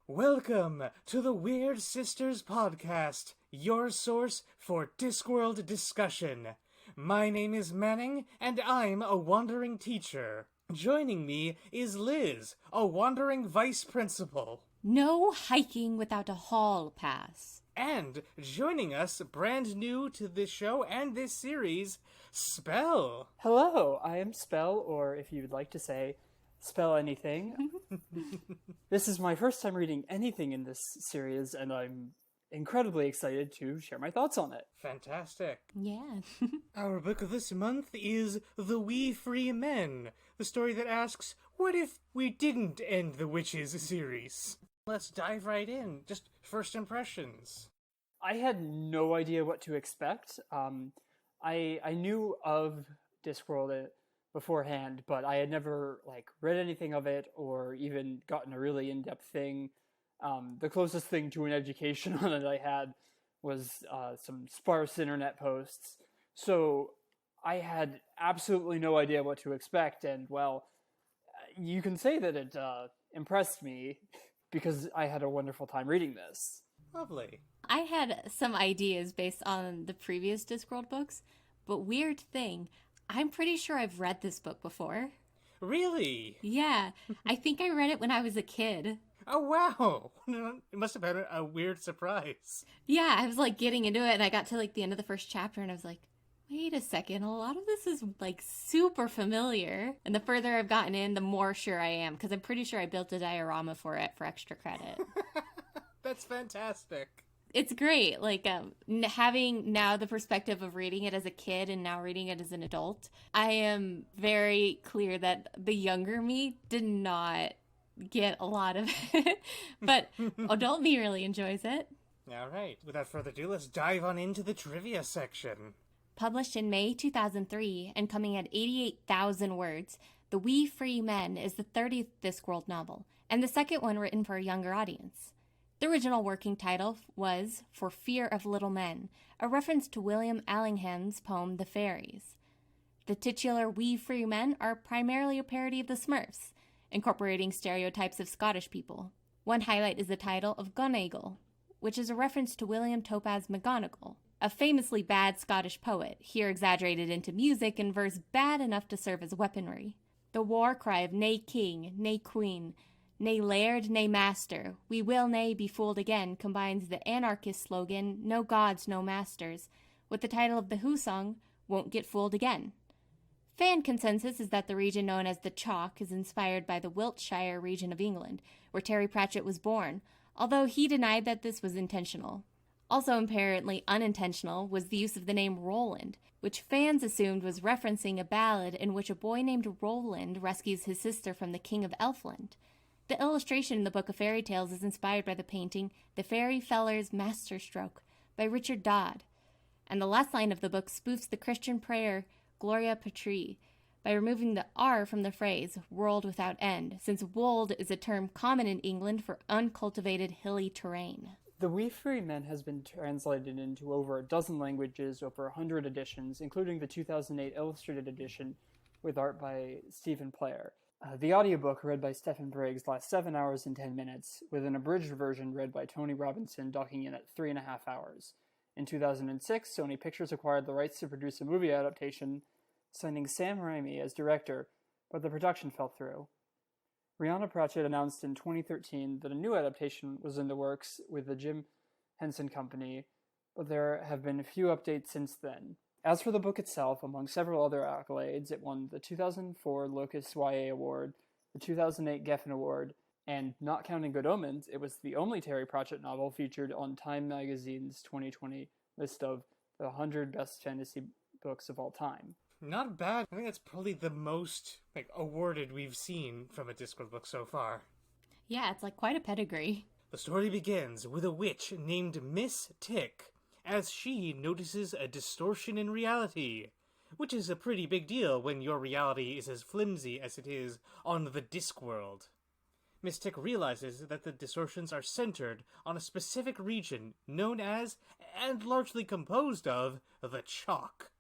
Welcome to the Weird Sisters Podcast, your source for Discworld discussion. My name is Manning, and I'm a wandering teacher. Joining me is Liz, a wandering vice principal. No hiking without a hall pass. And joining us, brand new to this show and this series, Spell. Hello, I am Spell, or if you'd like to say, Spell Anything. This is my first time reading anything in this series, and I'm incredibly excited to share my thoughts on it. Fantastic. Yeah. Our book of this month is The We Free Men, the story that asks, what if we didn't end the Witches series? Let's dive right in. Just first impressions. I had no idea what to expect. I knew of Discworld beforehand, but I had never read anything of it or even gotten a really in-depth thing. The closest thing to an education on it I had was some sparse internet posts. So I had absolutely no idea what to expect, and well, you can say that it impressed me because I had a wonderful time reading this. Lovely. I had some ideas based on the previous Discworld books, but weird thing, I'm pretty sure I've read this book before. Really? Yeah, I think I read it when I was a kid. Oh, wow. It must have been a weird surprise. Yeah, I was getting into it and I got to the end of the first chapter and I was like, wait a second, a lot of this is super familiar. And the further I've gotten in, the more sure I am, because I'm pretty sure I built a diorama for it for extra credit. That's fantastic. It's great, having now the perspective of reading it as a kid and now reading it as an adult. I am very clear that the younger me did not get a lot of it, but adult me really enjoys it. All right, without further ado, let's dive on into the trivia section. Published in May 2003 and coming at 88,000 words, The We Free Men is the 30th Discworld novel, and the second one written for a younger audience. The original working title was For Fear of Little Men, a reference to William Allingham's poem The Fairies. The titular We Free Men are primarily a parody of the Smurfs, incorporating stereotypes of Scottish people. One highlight is the title of Gunnagle, which is a reference to William Topaz McGonagall, a famously bad Scottish poet, here exaggerated into music and verse bad enough to serve as weaponry. The war cry of Nay King, Nay Queen, Nay Laird, Nay Master, we will nay be fooled again combines the anarchist slogan, No Gods, No Masters, with the title of the Who song, Won't Get Fooled Again. Fan consensus is that the region known as the Chalk is inspired by the Wiltshire region of England, where Terry Pratchett was born, although he denied that this was intentional. Also apparently unintentional was the use of the name Roland, which fans assumed was referencing a ballad in which a boy named Roland rescues his sister from the King of Elfland. The illustration in the Book of Fairy Tales is inspired by the painting The Fairy Feller's Masterstroke by Richard Dodd, and the last line of the book spoofs the Christian prayer Gloria Patri by removing the R from the phrase world without end, since wold is a term common in England for uncultivated hilly terrain. The We Free Men has been translated into over a dozen languages, over 100 editions, including the 2008 illustrated edition with art by Stephen Player. The audiobook, read by Stephen Briggs, lasts 7 hours and 10 minutes, with an abridged version read by Tony Robinson docking in at 3.5 hours. In 2006, Sony Pictures acquired the rights to produce a movie adaptation, signing Sam Raimi as director, but the production fell through. Rhianna Pratchett announced in 2013 that a new adaptation was in the works with the Jim Henson Company, but there have been a few updates since then. As for the book itself, among several other accolades, it won the 2004 Locus YA Award, the 2008 Geffen Award, and not counting Good Omens, it was the only Terry Pratchett novel featured on Time Magazine's 2020 list of the 100 best fantasy books of all time. Not bad. I think that's probably the most awarded we've seen from a Discworld book so far. Yeah, it's quite a pedigree. The story begins with a witch named Miss Tick, as she notices a distortion in reality, which is a pretty big deal when your reality is as flimsy as it is on the Discworld. Miss Tick realizes that the distortions are centered on a specific region known as, and largely composed of, the chalk.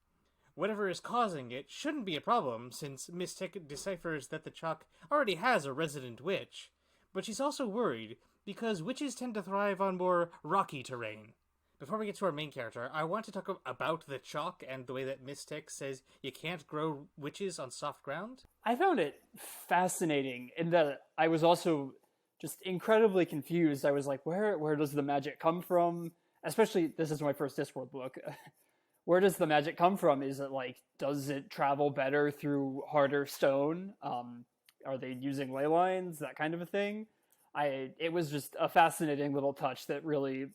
Whatever is causing it shouldn't be a problem, since Miss Tick deciphers that the chalk already has a resident witch. But she's also worried, because witches tend to thrive on more rocky terrain. Before we get to our main character, I want to talk about the chalk and the way that Miss Tick says you can't grow witches on soft ground. I found it fascinating in that I was also just incredibly confused. I was like, where does the magic come from? Especially, this is my first Discworld book. Where does the magic come from? Is it like, does it travel better through harder stone? Are they using ley lines? That kind of a thing. It was just a fascinating little touch that really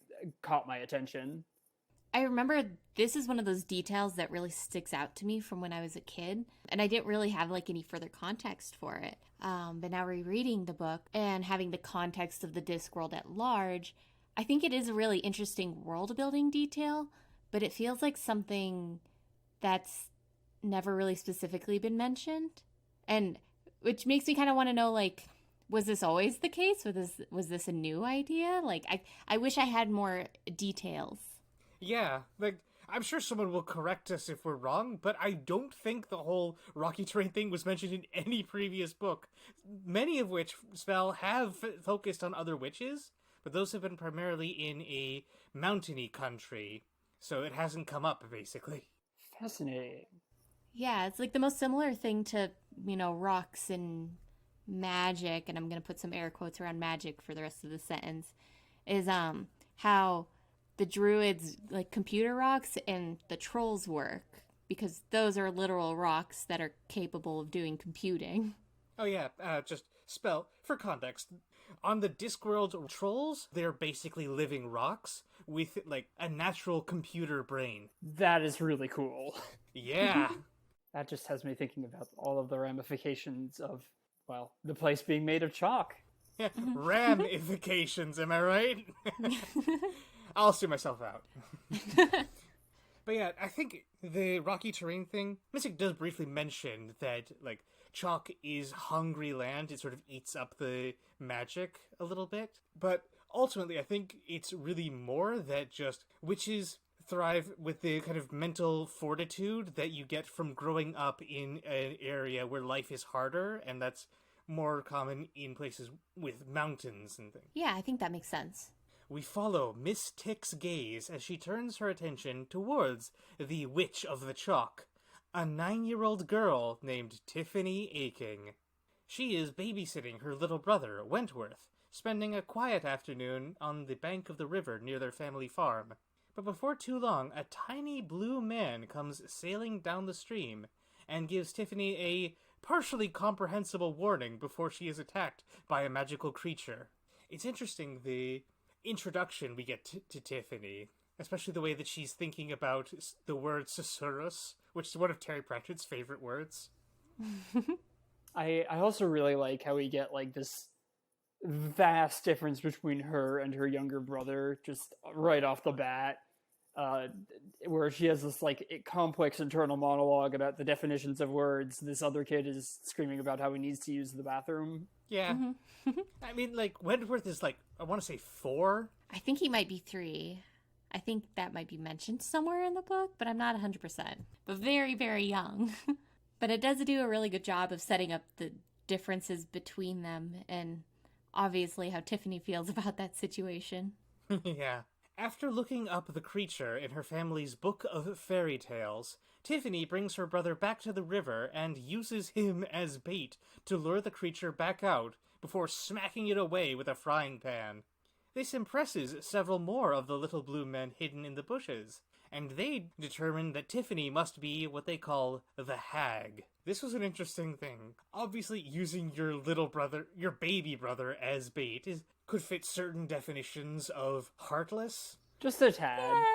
caught my attention. I remember this is one of those details that really sticks out to me from when I was a kid, and I didn't really have like any further context for it. But now rereading the book and having the context of the Discworld at large, I think it is a really interesting world-building detail, but it feels like something that's never really specifically been mentioned, and which makes me kind of want to know, like, was this always the case? Was this a new idea? Like, I wish I had more details. Yeah, like, I'm sure someone will correct us if we're wrong, but I don't think the whole rocky terrain thing was mentioned in any previous book, many of which, Spell, have focused on other witches, but those have been primarily in a mountainy country, so it hasn't come up, basically. Fascinating. Yeah, it's like the most similar thing to, rocks and magic, and I'm going to put some air quotes around magic for the rest of the sentence, is how the druids like computer rocks and the trolls work, because those are literal rocks that are capable of doing computing. Oh yeah, just Spell, for context, on the Discworld trolls, they're basically living rocks with, like, a natural computer brain. That is really cool. Yeah. That just has me thinking about all of the ramifications of, well, the place being made of chalk. Yeah, ramifications, am I right? I'll sue myself out. But yeah, I think the rocky terrain thing, Mystic does briefly mention that, like, chalk is hungry land. It sort of eats up the magic a little bit. But ultimately, I think it's really more that just witches thrive with the kind of mental fortitude that you get from growing up in an area where life is harder, and that's more common in places with mountains and things. Yeah, I think that makes sense. We follow Miss Tick's gaze as she turns her attention towards the Witch of the Chalk, a 9-year-old girl named Tiffany Aching. She is babysitting her little brother, Wentworth, spending a quiet afternoon on the bank of the river near their family farm. But before too long, a tiny blue man comes sailing down the stream and gives Tiffany a partially comprehensible warning before she is attacked by a magical creature. It's interesting, the introduction we get to Tiffany, especially the way that she's thinking about the word susurrus, which is one of Terry Pratchett's favorite words. I also really like how we get, like, this vast difference between her and her younger brother just right off the bat, where she has this, like, complex internal monologue about the definitions of words. This other kid is screaming about how he needs to use the bathroom. Yeah. I mean, like, Wentworth is, like, I want to say 4. I think he might be 3. I think that might be mentioned somewhere in the book, but I'm not 100%. But very, very young. But it does do a really good job of setting up the differences between them, and obviously how Tiffany feels about that situation. Yeah. After looking up the creature in her family's book of fairy tales, Tiffany brings her brother back to the river and uses him as bait to lure the creature back out before smacking it away with a frying pan. This impresses several more of the little blue men hidden in the bushes, and they determine that Tiffany must be what they call the hag. This was an interesting thing. Obviously, using your little brother, your baby brother, as bait could fit certain definitions of heartless. Just a tad. Yeah,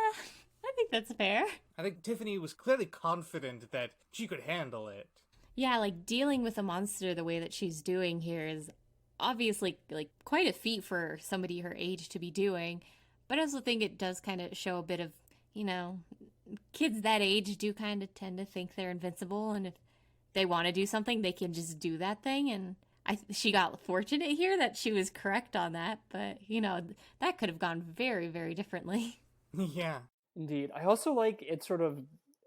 I think that's fair. I think Tiffany was clearly confident that she could handle it. Yeah, like, dealing with a monster the way that she's doing here is obviously, like, quite a feat for somebody her age to be doing. But I also think it does kind of show a bit of, kids that age do kind of tend to think they're invincible, and if they want to do something, they can just do that thing. And She got fortunate here that she was correct on that, but, that could have gone very, very differently. Yeah. Indeed. I also like it sort of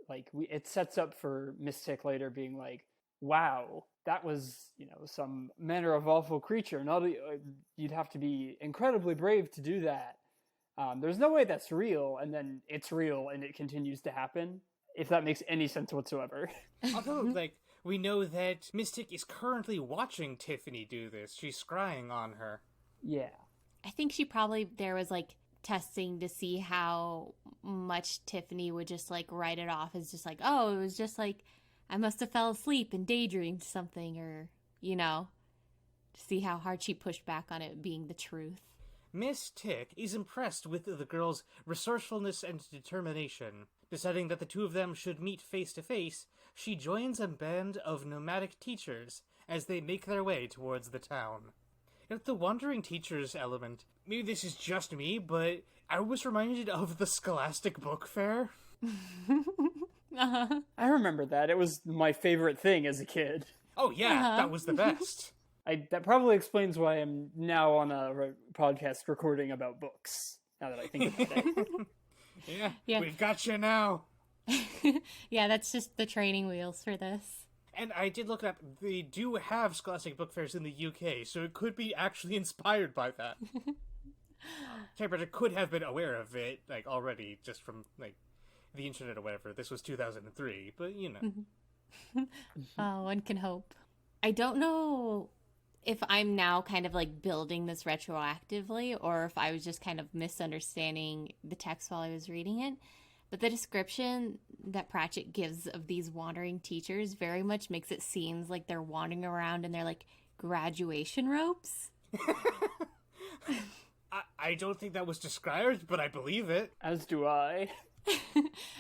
like it sets up for Mystic later being like, wow, that was, some manner of awful creature. Not you'd have to be incredibly brave to do that. There's no way that's real, and then it's real and it continues to happen, if that makes any sense whatsoever. Although, we know that Mystic is currently watching Tiffany do this. She's scrying on her. Yeah. I think she probably there was testing to see how much Tiffany would just write it off as just oh, it was just I must have fell asleep and daydreamed something, or to see how hard she pushed back on it being the truth. Miss Tick is impressed with the girl's resourcefulness and determination. Deciding that the two of them should meet face to face, she joins a band of nomadic teachers as they make their way towards the town. The wandering teachers element, maybe this is just me, but I was reminded of the Scholastic Book Fair. Uh-huh. I remember that. It was my favorite thing as a kid. Oh yeah, that was the best. That probably explains why I'm now on a podcast recording about books, now that I think about it. Yeah, we've got you now. Yeah, that's just the training wheels for this. And I did look it up. They do have Scholastic Book Fairs in the UK, so it could be actually inspired by that. Typewriter could have been aware of it, already, just from, the internet or whatever. This was 2003, but, Oh, one can hope. I don't know if I'm now kind of building this retroactively, or if I was just kind of misunderstanding the text while I was reading it. But the description that Pratchett gives of these wandering teachers very much makes it seem like they're wandering around in their graduation robes. I don't think that was described, but I believe it. As do I.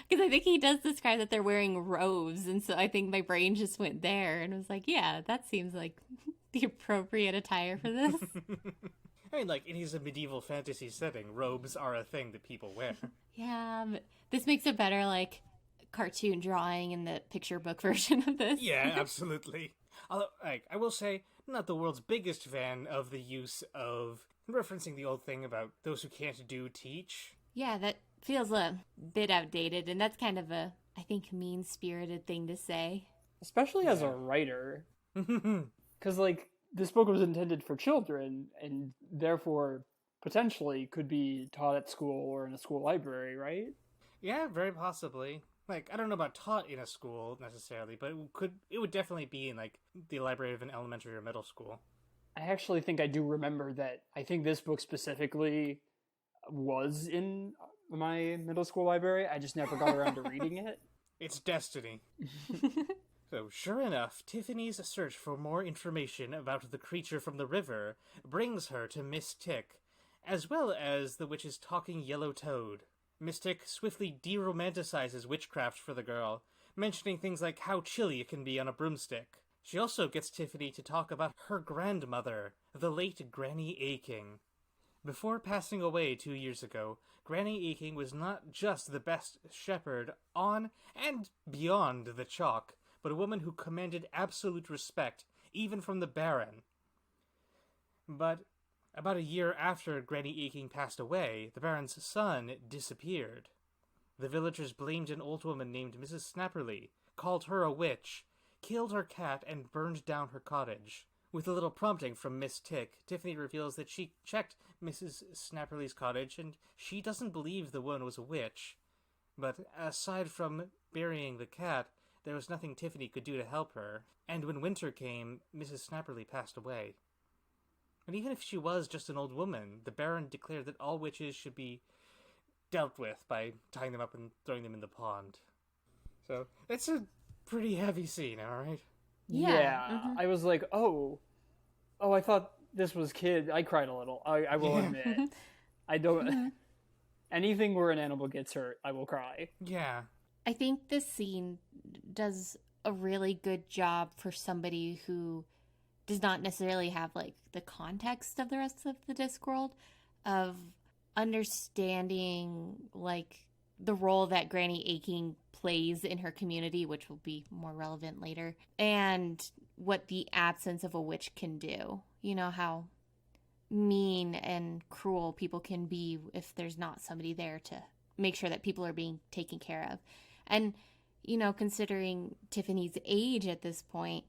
Because I think he does describe that they're wearing robes, and so I think my brain just went there and was yeah, that seems like the appropriate attire for this. I mean, it is a medieval fantasy setting. Robes are a thing that people wear. Yeah, but this makes a better, cartoon drawing in the picture book version of this. Yeah, absolutely. Although, I will say, not the world's biggest fan of the use of referencing the old thing about those who can't do teach. Yeah, that feels a bit outdated, and that's kind of a, I think, mean-spirited thing to say. Especially as a writer. Because, this book was intended for children, and therefore, potentially, could be taught at school or in a school library, right? Yeah, very possibly. I don't know about taught in a school, necessarily, but it would definitely be in, the library of an elementary or middle school. I actually think I do remember that. I think this book specifically was in my middle school library. I just never got around to reading it. It's destiny. So, sure enough, Tiffany's search for more information about the creature from the river brings her to Miss Tick, as well as the witch's talking yellow toad. Miss Tick swiftly de-romanticizes witchcraft for the girl, mentioning things like how chilly it can be on a broomstick. She also gets Tiffany to talk about her grandmother, the late Granny Aching. Before passing away 2 years ago, Granny Aching was not just the best shepherd on and beyond the chalk, but a woman who commanded absolute respect, even from the Baron. But about a year after Granny Aching passed away, the Baron's son disappeared. The villagers blamed an old woman named Mrs. Snapperly, called her a witch, killed her cat, and burned down her cottage. With a little prompting from Miss Tick, Tiffany reveals that she checked Mrs. Snapperly's cottage, and she doesn't believe the woman was a witch. But aside from burying the cat, there was nothing Tiffany could do to help her, and when winter came, Mrs. Snapperly passed away. And even if she was just an old woman, the Baron declared that all witches should be dealt with by tying them up and throwing them in the pond. So, it's a pretty heavy scene, am I right? Yeah. Mm-hmm. I was like, oh, I thought this was kid. I cried a little. I will admit. I don't... Anything where an animal gets hurt, I will cry. Yeah. I think this scene does a really good job for somebody who does not necessarily have the context of the rest of the Discworld, of understanding the role that Granny Aching plays in her community, which will be more relevant later, and what the absence of a witch can do. You know, how mean and cruel people can be if there's not somebody there to make sure that people are being taken care of. And, you know, considering Tiffany's age at this point,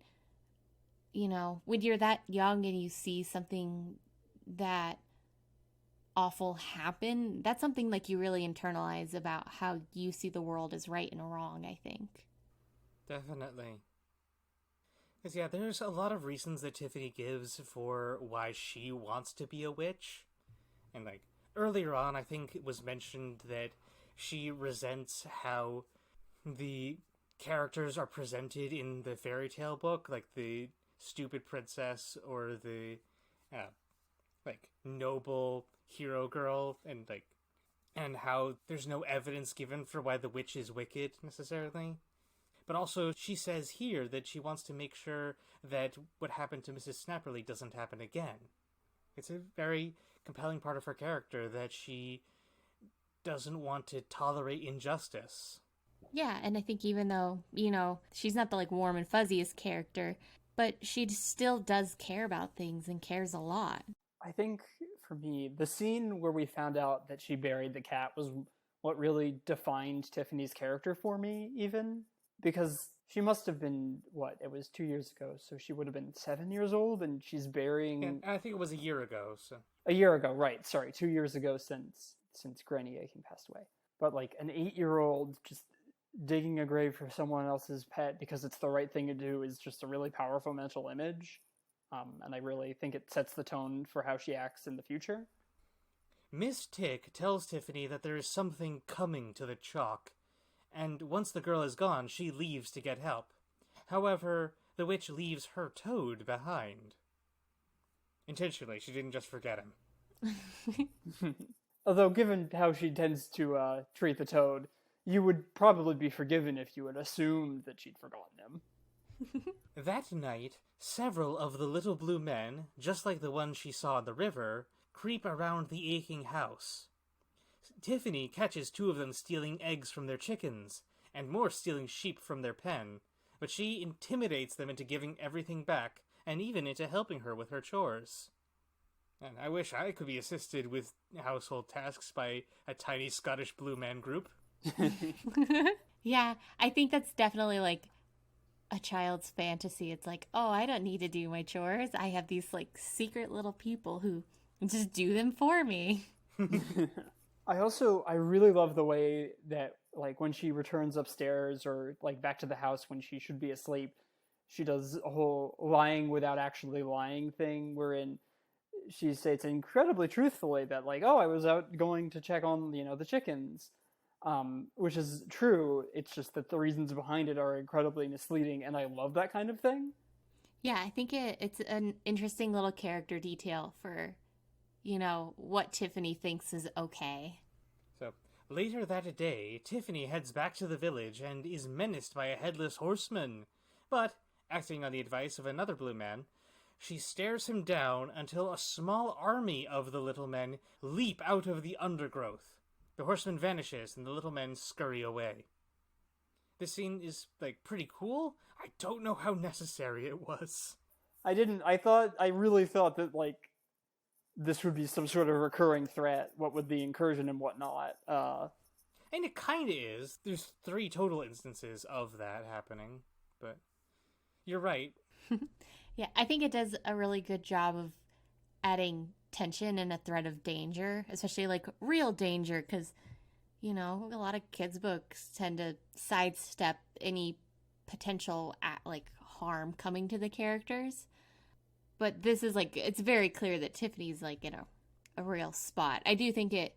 you know, when you're that young and you see something that awful happen, that's something like you really internalize about how you see the world as right and wrong, I think. Definitely. Because, yeah, there's a lot of reasons that Tiffany gives for why she wants to be a witch. And, like, earlier on, I think it was mentioned that she resents how the characters are presented in the fairy tale book, like the stupid princess or the, like, noble hero girl, and how there's no evidence given for why the witch is wicked, necessarily. But also, she says here that she wants to make sure that what happened to Mrs. Snapperly doesn't happen again. It's a very compelling part of her character that she doesn't want to tolerate injustice. Yeah, and I think even though, you know, she's not the, like, warm and fuzziest character, but she still does care about things and cares a lot. I think, for me, the scene where we found out that she buried the cat was what really defined Tiffany's character for me, even. Because she must have been, it was 2 years ago, so she would have been 7 years old, and she's burying... And I think it was a year ago, so... A year ago, right, sorry, 2 years ago since Granny Aching passed away. But, like, an 8-year-old just digging a grave for someone else's pet because it's the right thing to do is just a really powerful mental image. And I really think it sets the tone for how she acts in the future. Miss Tick tells Tiffany that there is something coming to the chalk, and once the girl is gone, she leaves to get help. However, the witch leaves her toad behind. Intentionally, she didn't just forget him. Although, given how she tends to treat the toad, you would probably be forgiven if you had assumed that she'd forgotten him. That night, several of the little blue men, just like the one she saw in the river, creep around the Aching house. Tiffany catches 2 of them stealing eggs from their chickens, and more stealing sheep from their pen, but she intimidates them into giving everything back, and even into helping her with her chores. And I wish I could be assisted with household tasks by a tiny Scottish blue man group. Yeah, I think that's definitely, like, a child's fantasy. It's like, oh, I don't need to do my chores. I have these, like, secret little people who just do them for me. I really love the way that, like, when she returns upstairs or, like, back to the house when she should be asleep, she does a whole lying without actually lying thing, wherein she states incredibly truthfully that, like, oh, I was out going to check on, the chickens, which is true. It's just that the reasons behind it are incredibly misleading, and I love that kind of thing. Yeah, I think it's an interesting little character detail for, what Tiffany thinks is okay. So, later that day, Tiffany heads back to the village and is menaced by a headless horseman. But, acting on the advice of another blue man, she stares him down until a small army of the little men leap out of the undergrowth. The horseman vanishes and the little men scurry away. This scene is, like, pretty cool. I don't know how necessary it was. I really thought that, like, this would be some sort of recurring threat, what with the incursion and whatnot. And it kind of is. There's 3 total instances of that happening, but you're right. Yeah, I think it does a really good job of adding tension and a threat of danger, especially, like, real danger, because, a lot of kids' books tend to sidestep any potential, harm coming to the characters. But this is, like, it's very clear that Tiffany's, like, in a real spot. I do think it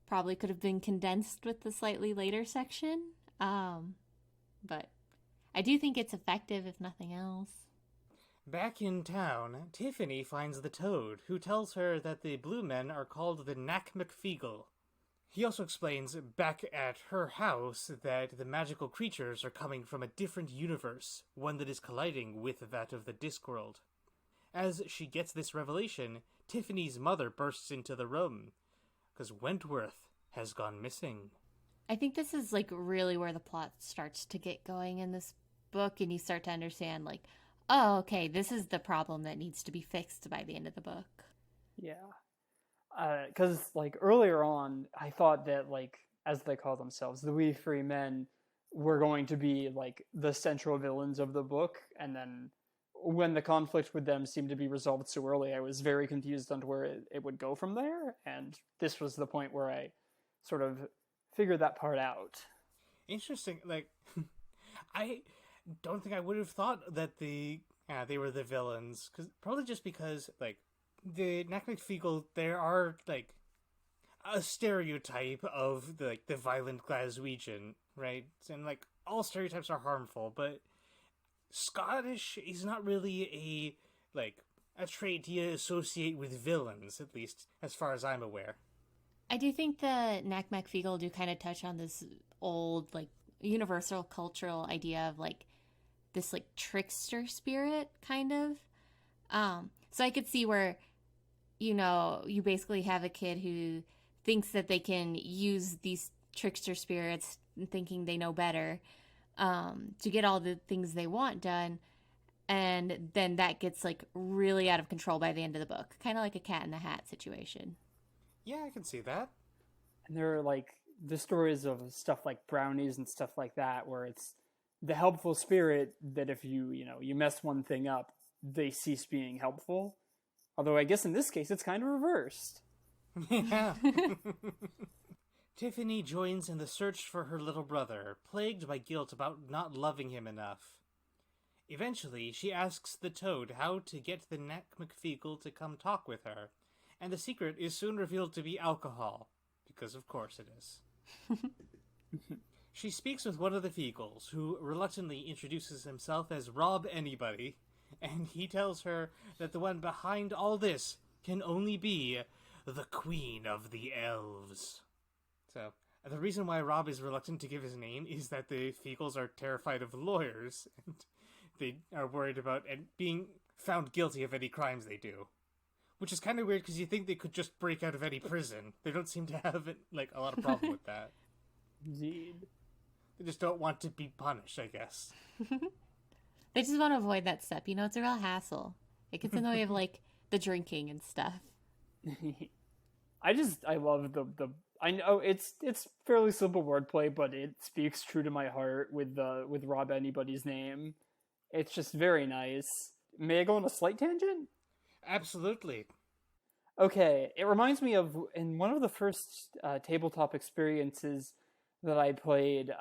probably could have been condensed with the slightly later section. But I do think it's effective, if nothing else. Back in town, Tiffany finds the toad, who tells her that the blue men are called the Knack McFeagle. He also explains back at her house that the magical creatures are coming from a different universe, one that is colliding with that of the Discworld. As she gets this revelation, Tiffany's mother bursts into the room, because Wentworth has gone missing. I think this is like really where the plot starts to get going in this book, and you start to understand like, oh, okay, this is the problem that needs to be fixed by the end of the book. Yeah. Because, like, earlier on, I thought that, like, as they call themselves, the We Free Men were going to be, like, the central villains of the book, and then when the conflict with them seemed to be resolved so early, I was very confused on where it would go from there, and this was the point where I sort of figured that part out. Interesting. Like, I don't think I would have thought that they were the villains, probably just because, like, the Nakmekfiegel, there are, like, a stereotype of the violent Glaswegian, right? And, like, all stereotypes are harmful, but Scottish is not really a trait you associate with villains, at least as far as I'm aware. I do think the Nakmekfiegel do kind of touch on this old, like, universal cultural idea of, like, this, like, trickster spirit, kind of. So I could see where, you know, you basically have a kid who thinks that they can use these trickster spirits, thinking they know better, to get all the things they want done, and then that gets, like, really out of control by the end of the book. Kind of like a Cat in the Hat situation. Yeah, I can see that. And there are, like, the stories of stuff like brownies and stuff like that, where it's the helpful spirit that if you mess one thing up, they cease being helpful. Although I guess in this case, it's kind of reversed. Yeah. Tiffany joins in the search for her little brother, plagued by guilt about not loving him enough. Eventually, she asks the toad how to get the Nakmekfiegel to come talk with her, and the secret is soon revealed to be alcohol, because of course it is. She speaks with one of the Feagles, who reluctantly introduces himself as Rob Anybody, and he tells her that the one behind all this can only be the Queen of the Elves. So, the reason why Rob is reluctant to give his name is that the Feagles are terrified of lawyers, and they are worried about being found guilty of any crimes they do. Which is kind of weird, because you think they could just break out of any prison. They don't seem to have, like, a lot of problem with that. Indeed. They just don't want to be punished, I guess. They just want to avoid that step. You know, it's a real hassle. It gets in the way of, like, the drinking and stuff. I love the I know it's fairly simple wordplay, but it speaks true to my heart with Rob Anybody's name. It's just very nice. May I go on a slight tangent? Absolutely. Okay, it reminds me of in one of the first tabletop experiences that I played.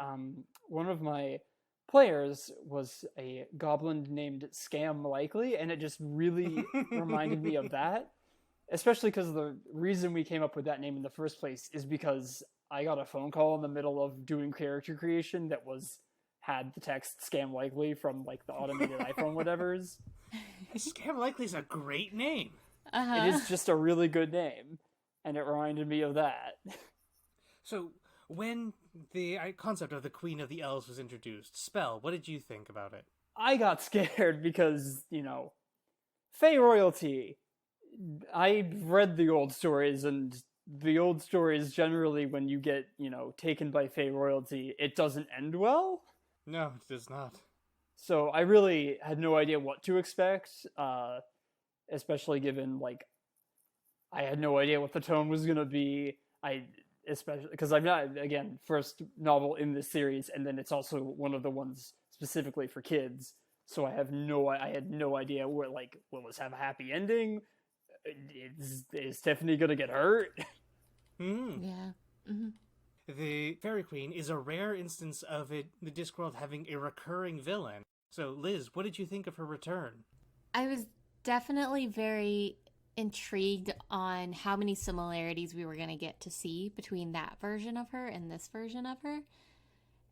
One of my players was a goblin named Scam Likely, and it just really reminded me of that. Especially because the reason we came up with that name in the first place is because I got a phone call in the middle of doing character creation that had the text Scam Likely from, like, the automated iPhone whatevers. Scam Likely is a great name. Uh-huh. It is just a really good name, and it reminded me of that. So, when the concept of the Queen of the Elves was introduced, Spell, what did you think about it? I got scared because, Fey royalty. I read the old stories, and the old stories generally, when you get, taken by Fey royalty, it doesn't end well. No, it does not. So I really had no idea what to expect, especially given, like, I had no idea what the tone was going to be. Especially because I'm not, again, first novel in this series, and then it's also one of the ones specifically for kids. So I had no idea will this have a happy ending? Is Tiffany gonna get hurt? Yeah. Mm-hmm. The Fairy Queen is a rare instance of the Discworld having a recurring villain. So, Liz, what did you think of her return? I was definitely very intrigued on how many similarities we were going to get to see between that version of her and this version of her.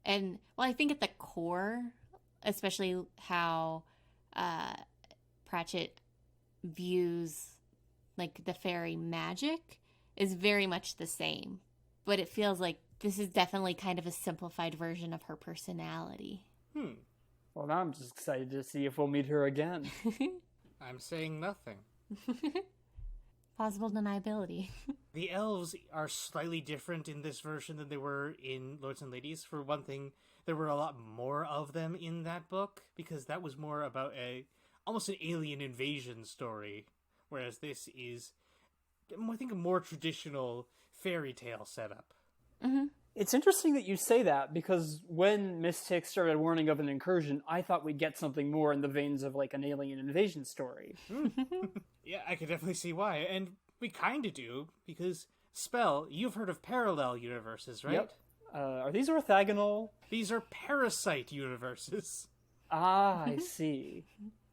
And, well, I think at the core, especially how Pratchett views, like, the fairy magic is very much the same. But it feels like this is definitely kind of a simplified version of her personality. Well, now I'm just excited to see if we'll meet her again. I'm saying nothing. Plausible deniability. The elves are slightly different in this version than they were in Lords and Ladies. For one thing, there were a lot more of them in that book, because that was more about almost an alien invasion story, whereas this is, I think, a more traditional fairy tale setup. Mm-hmm. It's interesting that you say that, because when Mystics started warning of an incursion, I thought we'd get something more in the veins of, like, an alien invasion story. Yeah, I could definitely see why, and we kind of do, because, Spell, you've heard of parallel universes, right? Yep. Are these orthogonal? These are parasite universes. Ah, I see.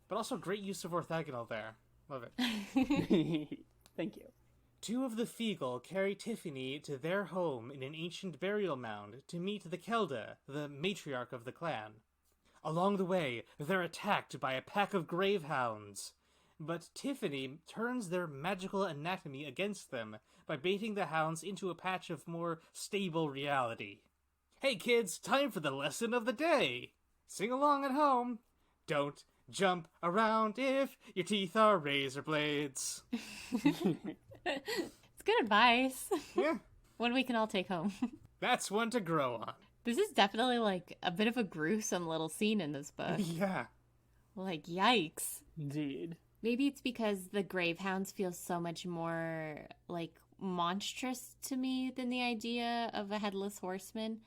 But also great use of orthogonal there. Love it. Thank you. Two of the Feegle carry Tiffany to their home in an ancient burial mound to meet the Kelda, the matriarch of the clan. Along the way, they're attacked by a pack of gravehounds. But Tiffany turns their magical anatomy against them by baiting the hounds into a patch of more stable reality. Hey kids, time for the lesson of the day! Sing along at home. Don't jump around if your teeth are razor blades. It's good advice. Yeah. One we can all take home. That's one to grow on. This is definitely like a bit of a gruesome little scene in this book. Yeah. Like, yikes. Indeed. Maybe it's because the gravehounds feel so much more, like, monstrous to me than the idea of a headless horseman.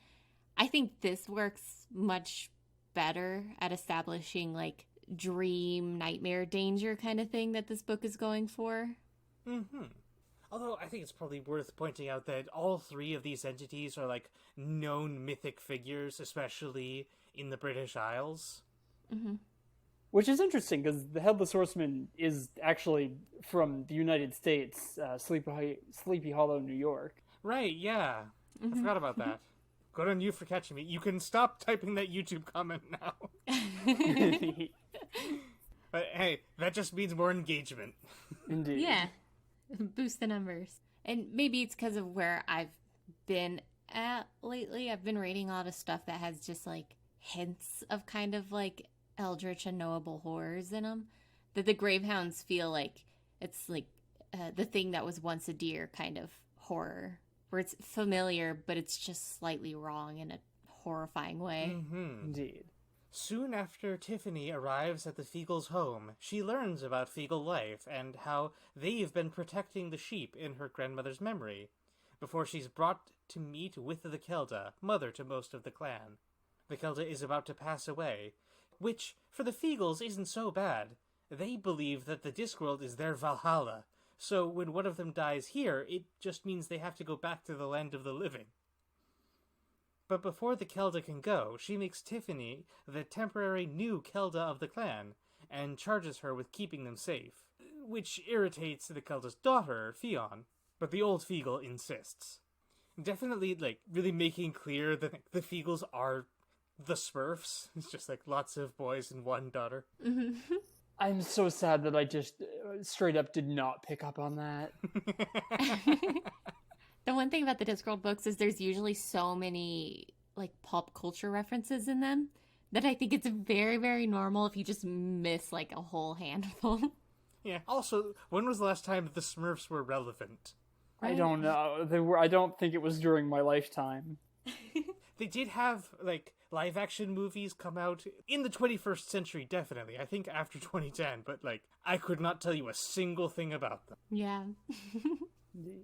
I think this works much better at establishing, like, dream, nightmare, danger kind of thing that this book is going for. Mm-hmm. Although I think it's probably worth pointing out that all three of these entities are, like, known mythic figures, especially in the British Isles. Mm-hmm. Which is interesting, because the Headless Horseman is actually from the United States, Sleepy Hollow, New York. Right, yeah. Mm-hmm. I forgot about that. Good on you for catching me. You can stop typing that YouTube comment now. But hey, that just means more engagement. Indeed. Yeah. Boost the numbers. And maybe it's because of where I've been at lately. I've been reading a lot of stuff that has just, like, hints of kind of, like, eldritch unknowable horrors in them, that the gravehounds feel like it's like the thing that was once a deer kind of horror, where it's familiar but it's just slightly wrong in a horrifying way. Mm-hmm. Indeed. Soon after Tiffany arrives at the Feagle's home, she learns about Feagle life and how they've been protecting the sheep in her grandmother's memory, before she's brought to meet with the Kelda, mother to most of the clan. The Kelda is about to pass away, which, for the Feagles, isn't so bad. They believe that the Discworld is their Valhalla, so when one of them dies here, it just means they have to go back to the land of the living. But before the Kelda can go, she makes Tiffany the temporary new Kelda of the clan, and charges her with keeping them safe, which irritates the Kelda's daughter, Fionn, but the old Feagle insists. Definitely, like, really making clear that the Feagles are the Smurfs. It's just like lots of boys and one daughter. Mm-hmm. I'm so sad that I just straight up did not pick up on that. The one thing about the Discworld books is there's usually so many, like, pop culture references in them that I think it's very, very normal if you just miss, like, a whole handful. Yeah. Also, when was the last time the Smurfs were relevant? I don't know. I don't think it was during my lifetime. They did have, like, live-action movies come out in the 21st century, definitely. I think after 2010, but, like, I could not tell you a single thing about them. Yeah. Indeed.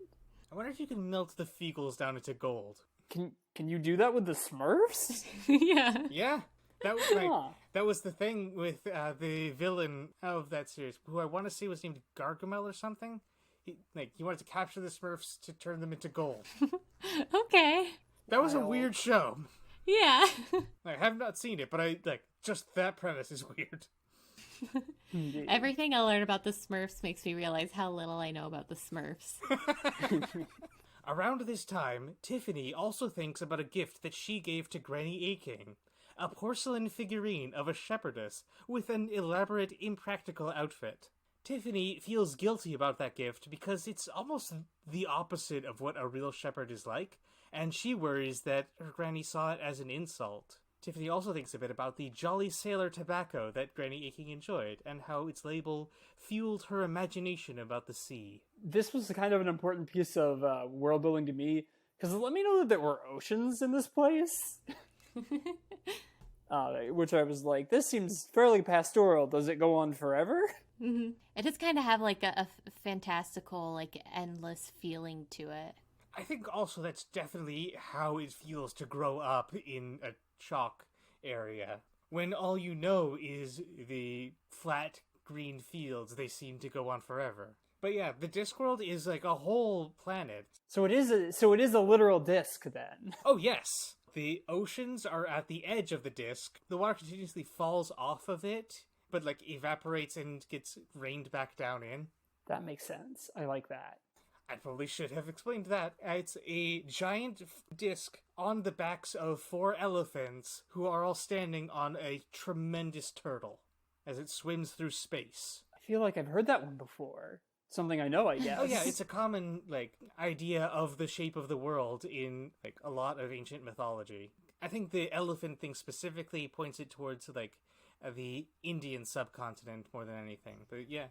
I wonder if you can melt the Feagles down into gold. Can you do that with the Smurfs? Yeah. Yeah. That was the thing with the villain of that series, who I want to say was named Gargamel or something. He wanted to capture the Smurfs to turn them into gold. Okay. That was a weird show. Yeah. I have not seen it, but just that premise is weird. Everything I learn about the Smurfs makes me realize how little I know about the Smurfs. Around this time, Tiffany also thinks about a gift that she gave to Granny Aching, a porcelain figurine of a shepherdess with an elaborate, impractical outfit. Tiffany feels guilty about that gift because it's almost the opposite of what a real shepherd is like, and she worries that her granny saw it as an insult. Tiffany also thinks a bit about the Jolly Sailor tobacco that Granny Aching enjoyed, and how its label fueled her imagination about the sea. This was kind of an important piece of world building to me, because let me know that there were oceans in this place. Which I was like, this seems fairly pastoral. Does it go on forever? Mm-hmm. It does kind of have like a fantastical, like endless feeling to it. I think also that's definitely how it feels to grow up in a chalk area. When all you know is the flat green fields, they seem to go on forever. But yeah, the Discworld is like a whole planet. So it is a literal disc then. Oh yes! The oceans are at the edge of the disc. The water continuously falls off of it, but like evaporates and gets rained back down in. That makes sense. I like that. I probably should have explained that. It's a giant disc on the backs of 4 elephants who are all standing on a tremendous turtle as it swims through space. I feel like I've heard that one before. Something I know, I guess. Oh yeah, it's a common like idea of the shape of the world in like a lot of ancient mythology. I think the elephant thing specifically points it towards like the Indian subcontinent more than anything. But yeah.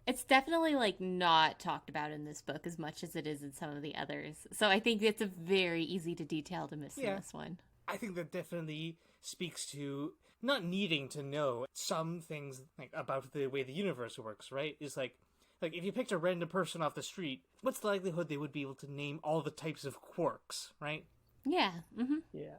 It's definitely like not talked about in this book as much as it is in some of the others. So I think it's a very easy to detail to miss in this one. I think that definitely speaks to not needing to know some things like about the way the universe works, right? Is like if you picked a random person off the street, what's the likelihood they would be able to name all the types of quarks, right? Yeah. Mm-hmm. Yeah.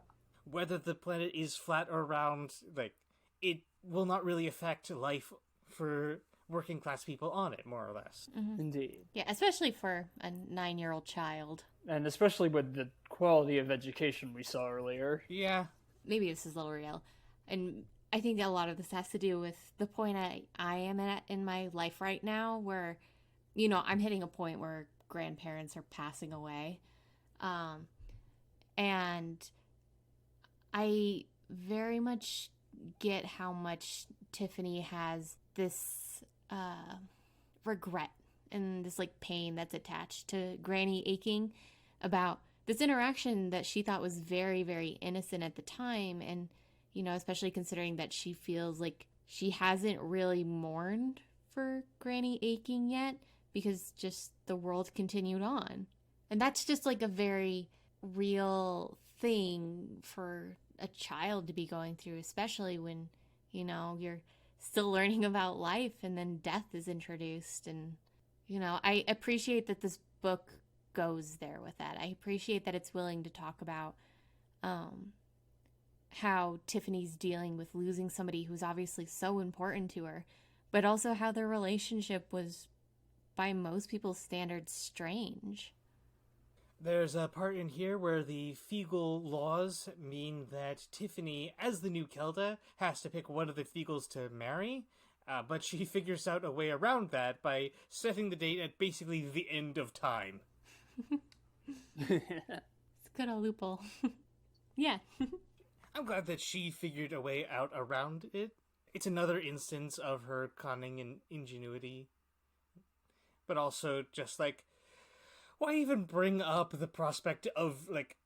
Whether the planet is flat or round, like it will not really affect life for working class people on it, more or less. Mm-hmm. Indeed. Yeah, especially for a 9-year-old child. And especially with the quality of education we saw earlier. Yeah. Maybe this is a little real. And I think a lot of this has to do with the point I am at in my life right now where, you know, I'm hitting a point where grandparents are passing away. And I very much get how much Tiffany has this regret and this like pain that's attached to Granny Aching about this interaction that she thought was very, very innocent at the time. And, you know, especially considering that she feels like she hasn't really mourned for Granny Aching yet because just the world continued on. And that's just like a very real thing for a child to be going through, especially when, you know, you're still learning about life and then death is introduced. And, you know, I appreciate that this book goes there with that. I appreciate that it's willing to talk about how Tiffany's dealing with losing somebody who's obviously so important to her, but also how their relationship was, by most people's standards, strange. There's a part in here where the Feegle laws mean that Tiffany, as the new Kelda, has to pick one of the Feegles to marry, but she figures out a way around that by setting the date at basically the end of time. It's good a loophole. Yeah. I'm glad that she figured a way out around it. It's another instance of her cunning and ingenuity. But also just like, why even bring up the prospect of, like,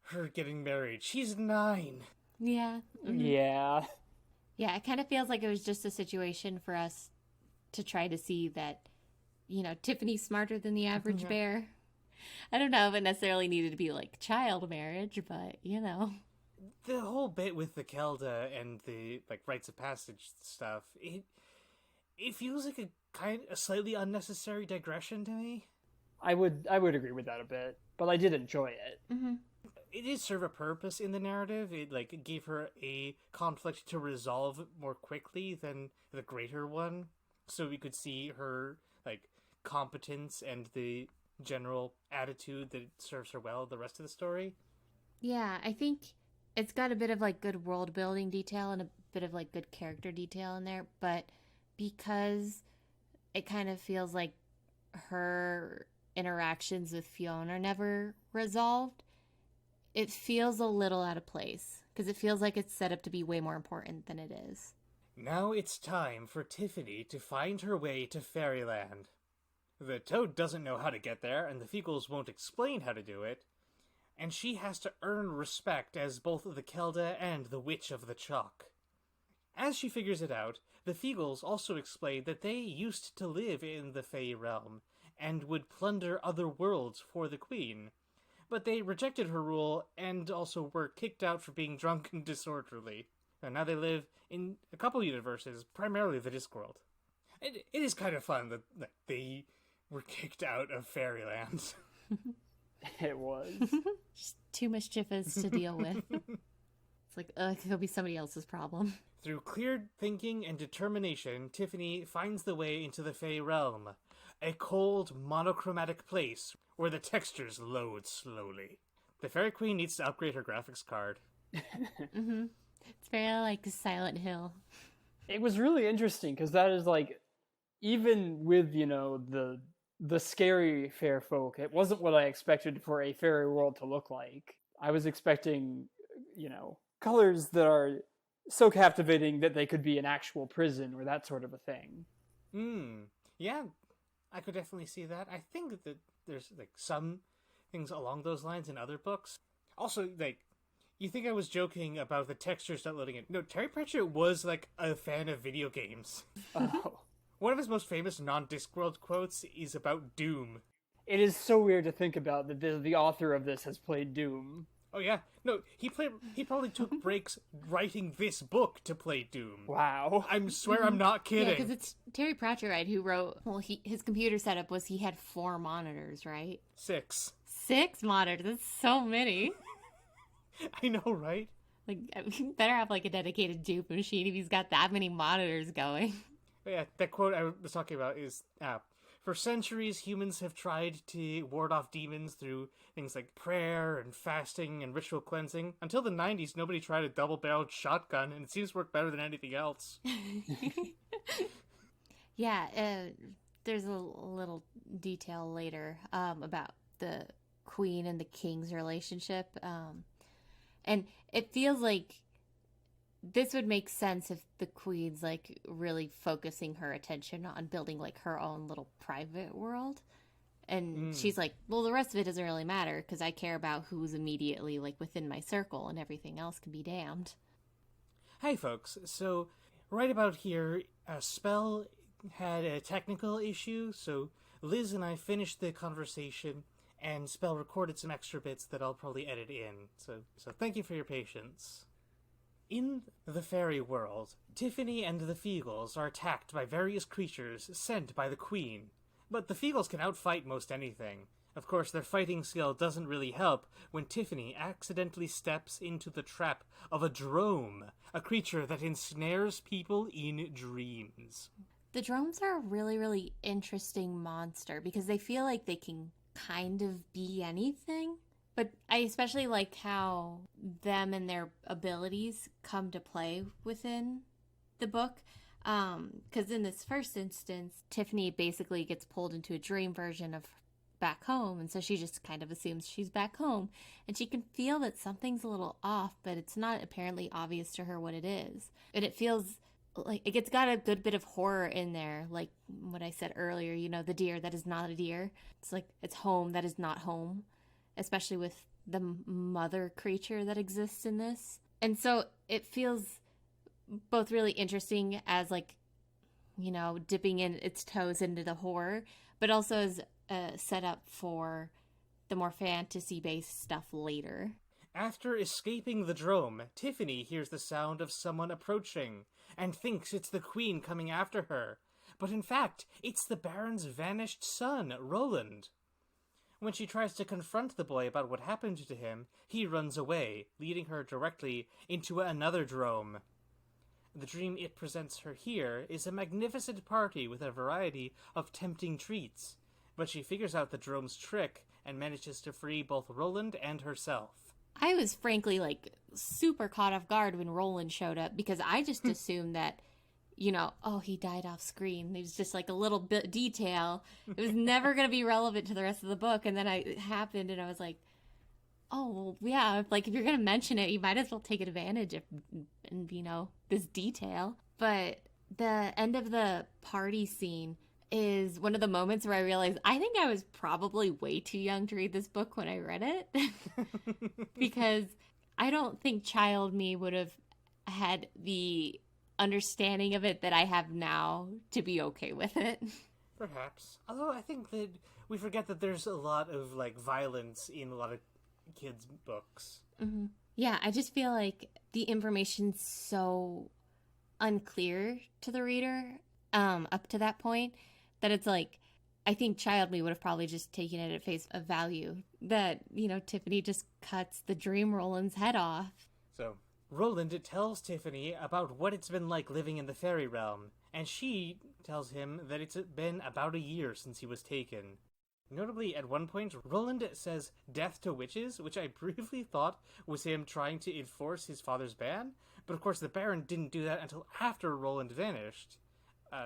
her getting married? She's 9. Yeah. Mm-hmm. Yeah. Yeah, it kind of feels like it was just a situation for us to try to see that, you know, Tiffany's smarter than the average bear. I don't know if it necessarily needed to be, like, child marriage, but, you know. The whole bit with the Kelda and the, like, rites of passage stuff, it feels like a slightly unnecessary digression to me. I would agree with that a bit, but I did enjoy it. Mm-hmm. It did serve a purpose in the narrative. It like gave her a conflict to resolve more quickly than the greater one, so we could see her like competence and the general attitude that serves her well the rest of the story. Yeah, I think it's got a bit of like good world building detail and a bit of like good character detail in there, but because it kind of feels like her interactions with Fiona are never resolved, it feels a little out of place because it feels like it's set up to be way more important than it is. Now it's time for Tiffany to find her way to Fairyland. The Toad doesn't know how to get there, and the Feegles won't explain how to do it. and she has to earn respect as both the Kelda and the Witch of the Chalk. As she figures it out, the Feagles also explain that they used to live in the Fey realm and would plunder other worlds for the Queen, but they rejected her rule and also were kicked out for being drunk and disorderly. And now they live in a couple universes, primarily the Discworld. It is kind of fun that they were kicked out of Fairyland. It was. Just too mischievous to deal with. It's like, it'll be somebody else's problem. Through clear thinking and determination, Tiffany finds the way into the Fey realm, a cold, monochromatic place where the textures load slowly. The Fairy Queen needs to upgrade her graphics card. Mm-hmm. It's very like Silent Hill. It was really interesting because that is like, even with, the scary fair folk, it wasn't what I expected for a fairy world to look like. I was expecting, colors that are so captivating that they could be an actual prison or that sort of a thing. Yeah, I could definitely see that. I think that there's like some things along those lines in other books. Also, like, you think I was joking about the textures not loading in. No, Terry Pratchett was like a fan of video games. Oh. One of his most famous non-Discworld quotes is about Doom. It is so weird to think about that the author of this has played Doom. Oh yeah, no, he probably took breaks writing this book to play Doom. Wow. I swear I'm not kidding. Yeah, because it's Terry Pratchett, right, who wrote, his computer setup was he had 4 monitors, right? 6. 6 monitors, that's so many. I know, right? Like, he better have like a dedicated dupe machine if he's got that many monitors going. But yeah, that quote I was talking about is, for centuries, humans have tried to ward off demons through things like prayer and fasting and ritual cleansing. Until the 90s, nobody tried a double-barreled shotgun, and it seems to work better than anything else. Yeah, there's a little detail later about the Queen and the King's relationship. And it feels like this would make sense if the Queen's like really focusing her attention on building like her own little private world. And she's like, well, the rest of it doesn't really matter because I care about who's immediately like within my circle and everything else can be damned. Hi, folks. So, right about here, Spell had a technical issue, so Liz and I finished the conversation, and Spell recorded some extra bits that I'll probably edit in. So thank you for your patience. In the fairy world, Tiffany and the Feagles are attacked by various creatures sent by the Queen. But the Feagles can outfight most anything. Of course, their fighting skill doesn't really help when Tiffany accidentally steps into the trap of a drome, a creature that ensnares people in dreams. The drones are a really, really interesting monster because they feel like they can kind of be anything. But I especially like how them and their abilities come to play within the book. Because in this first instance, Tiffany basically gets pulled into a dream version of back home. And so she just kind of assumes she's back home. And she can feel that something's a little off, but it's not apparently obvious to her what it is. And it feels like it's got a good bit of horror in there. Like what I said earlier, the deer that is not a deer. It's like it's home that is not home. Especially with the mother creature that exists in this. And so it feels both really interesting as dipping in its toes into the horror, but also as a setup for the more fantasy-based stuff later. After escaping the drome, Tiffany hears the sound of someone approaching and thinks it's the Queen coming after her. But in fact, it's the Baron's vanished son, Roland. When she tries to confront the boy about what happened to him, he runs away, leading her directly into another drome. The dream it presents her here is a magnificent party with a variety of tempting treats, but she figures out the drome's trick and manages to free both Roland and herself. I was frankly super caught off guard when Roland showed up because I just assumed that he died off screen. It was just a little bit detail. It was never going to be relevant to the rest of the book. And then it happened and I was like, oh, well, yeah, if you're going to mention it, you might as well take advantage of, this detail. But the end of the party scene, is one of the moments where I realized I think I was probably way too young to read this book when I read it. Because I don't think child me would have had the understanding of it that I have now to be okay with it. Perhaps. Although I think that we forget that there's a lot of, like, violence in a lot of kids' books. Mm-hmm. Yeah, I just feel like the information's so unclear to the reader up to that point that it's like, I think child me would have probably just taken it at face of value that, Tiffany just cuts the dream Roland's head off. So, Roland tells Tiffany about what it's been like living in the fairy realm, and she tells him that it's been about a year since he was taken. Notably, at one point, Roland says death to witches, which I briefly thought was him trying to enforce his father's ban, but of course the Baron didn't do that until after Roland vanished.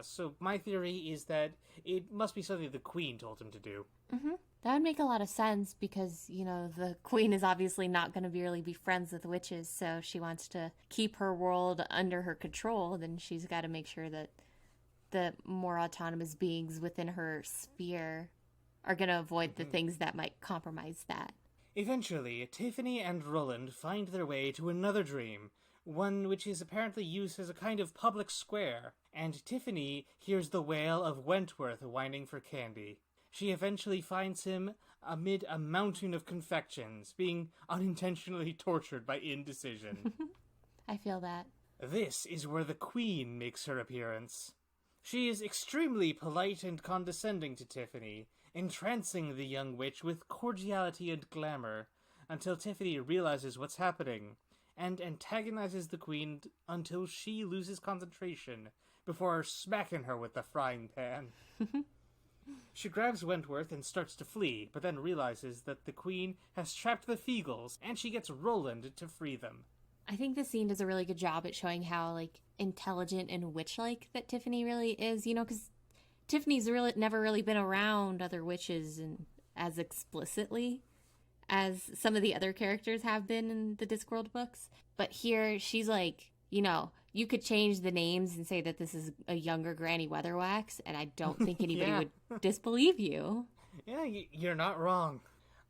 So my theory is that it must be something the Queen told him to do. Mm-hmm. That would make a lot of sense because, the Queen is obviously not going to really be friends with witches, so she wants to keep her world under her control, then she's got to make sure that the more autonomous beings within her sphere are going to avoid the things that might compromise that. Eventually, Tiffany and Roland find their way to another dream, one which is apparently used as a kind of public square, and Tiffany hears the wail of Wentworth whining for candy. She eventually finds him amid a mountain of confections, being unintentionally tortured by indecision. I feel that. This is where the Queen makes her appearance. She is extremely polite and condescending to Tiffany, entrancing the young witch with cordiality and glamour, until Tiffany realizes what's happening, and antagonizes the Queen until she loses concentration, before smacking her with the frying pan. She grabs Wentworth and starts to flee, but then realizes that the Queen has trapped the Feagles, and she gets Roland to free them. I think the scene does a really good job at showing how, intelligent and witch-like that Tiffany really is, because Tiffany's never really been around other witches and as explicitly as some of the other characters have been in the Discworld books. But here, she's like, you could change the names and say that this is a younger Granny Weatherwax, and I don't think anybody would disbelieve you. Yeah, you're not wrong.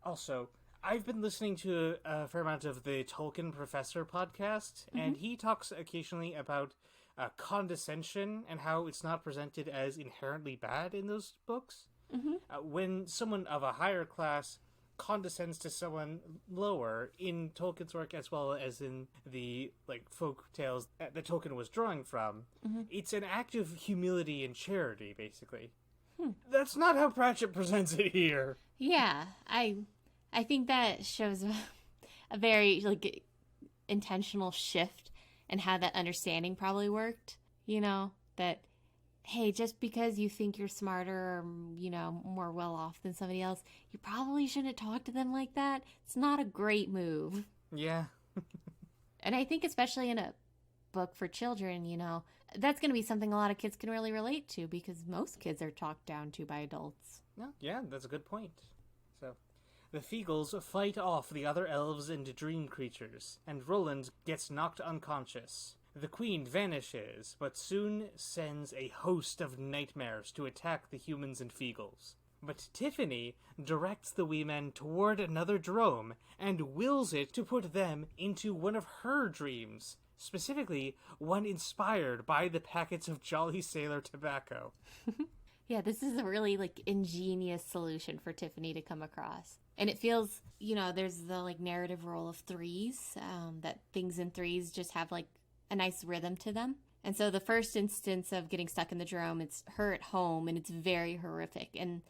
Also, I've been listening to a fair amount of the Tolkien Professor podcast, and he talks occasionally about condescension and how it's not presented as inherently bad in those books. When someone of a higher class condescends to someone lower in Tolkien's work, as well as in the folk tales that Tolkien was drawing from, it's an act of humility and charity, basically. That's not how Pratchett presents it here. Yeah, I think that shows a very intentional shift in how that understanding probably worked. That hey, just because you think you're smarter or, more well off than somebody else, you probably shouldn't talk to them like that. It's not a great move. Yeah. And I think especially in a book for children, that's going to be something a lot of kids can really relate to because most kids are talked down to by adults. Yeah, that's a good point. So, the Feagles fight off the other elves and dream creatures, and Roland gets knocked unconscious. The Queen vanishes, but soon sends a host of nightmares to attack the humans and Feagles. But Tiffany directs the wee men toward another drome and wills it to put them into one of her dreams, specifically one inspired by the packets of Jolly Sailor tobacco. Yeah, this is a really ingenious solution for Tiffany to come across. And it feels, there's the narrative role of threes, that things in threes just have a nice rhythm to them. And so the first instance of getting stuck in the drome, it's her at home and it's very horrific. And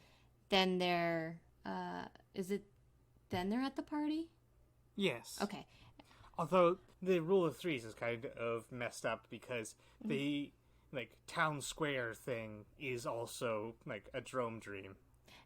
then they're they're at the party? Yes. Okay. Although the rule of threes is kind of messed up because the town square thing is also a drome dream.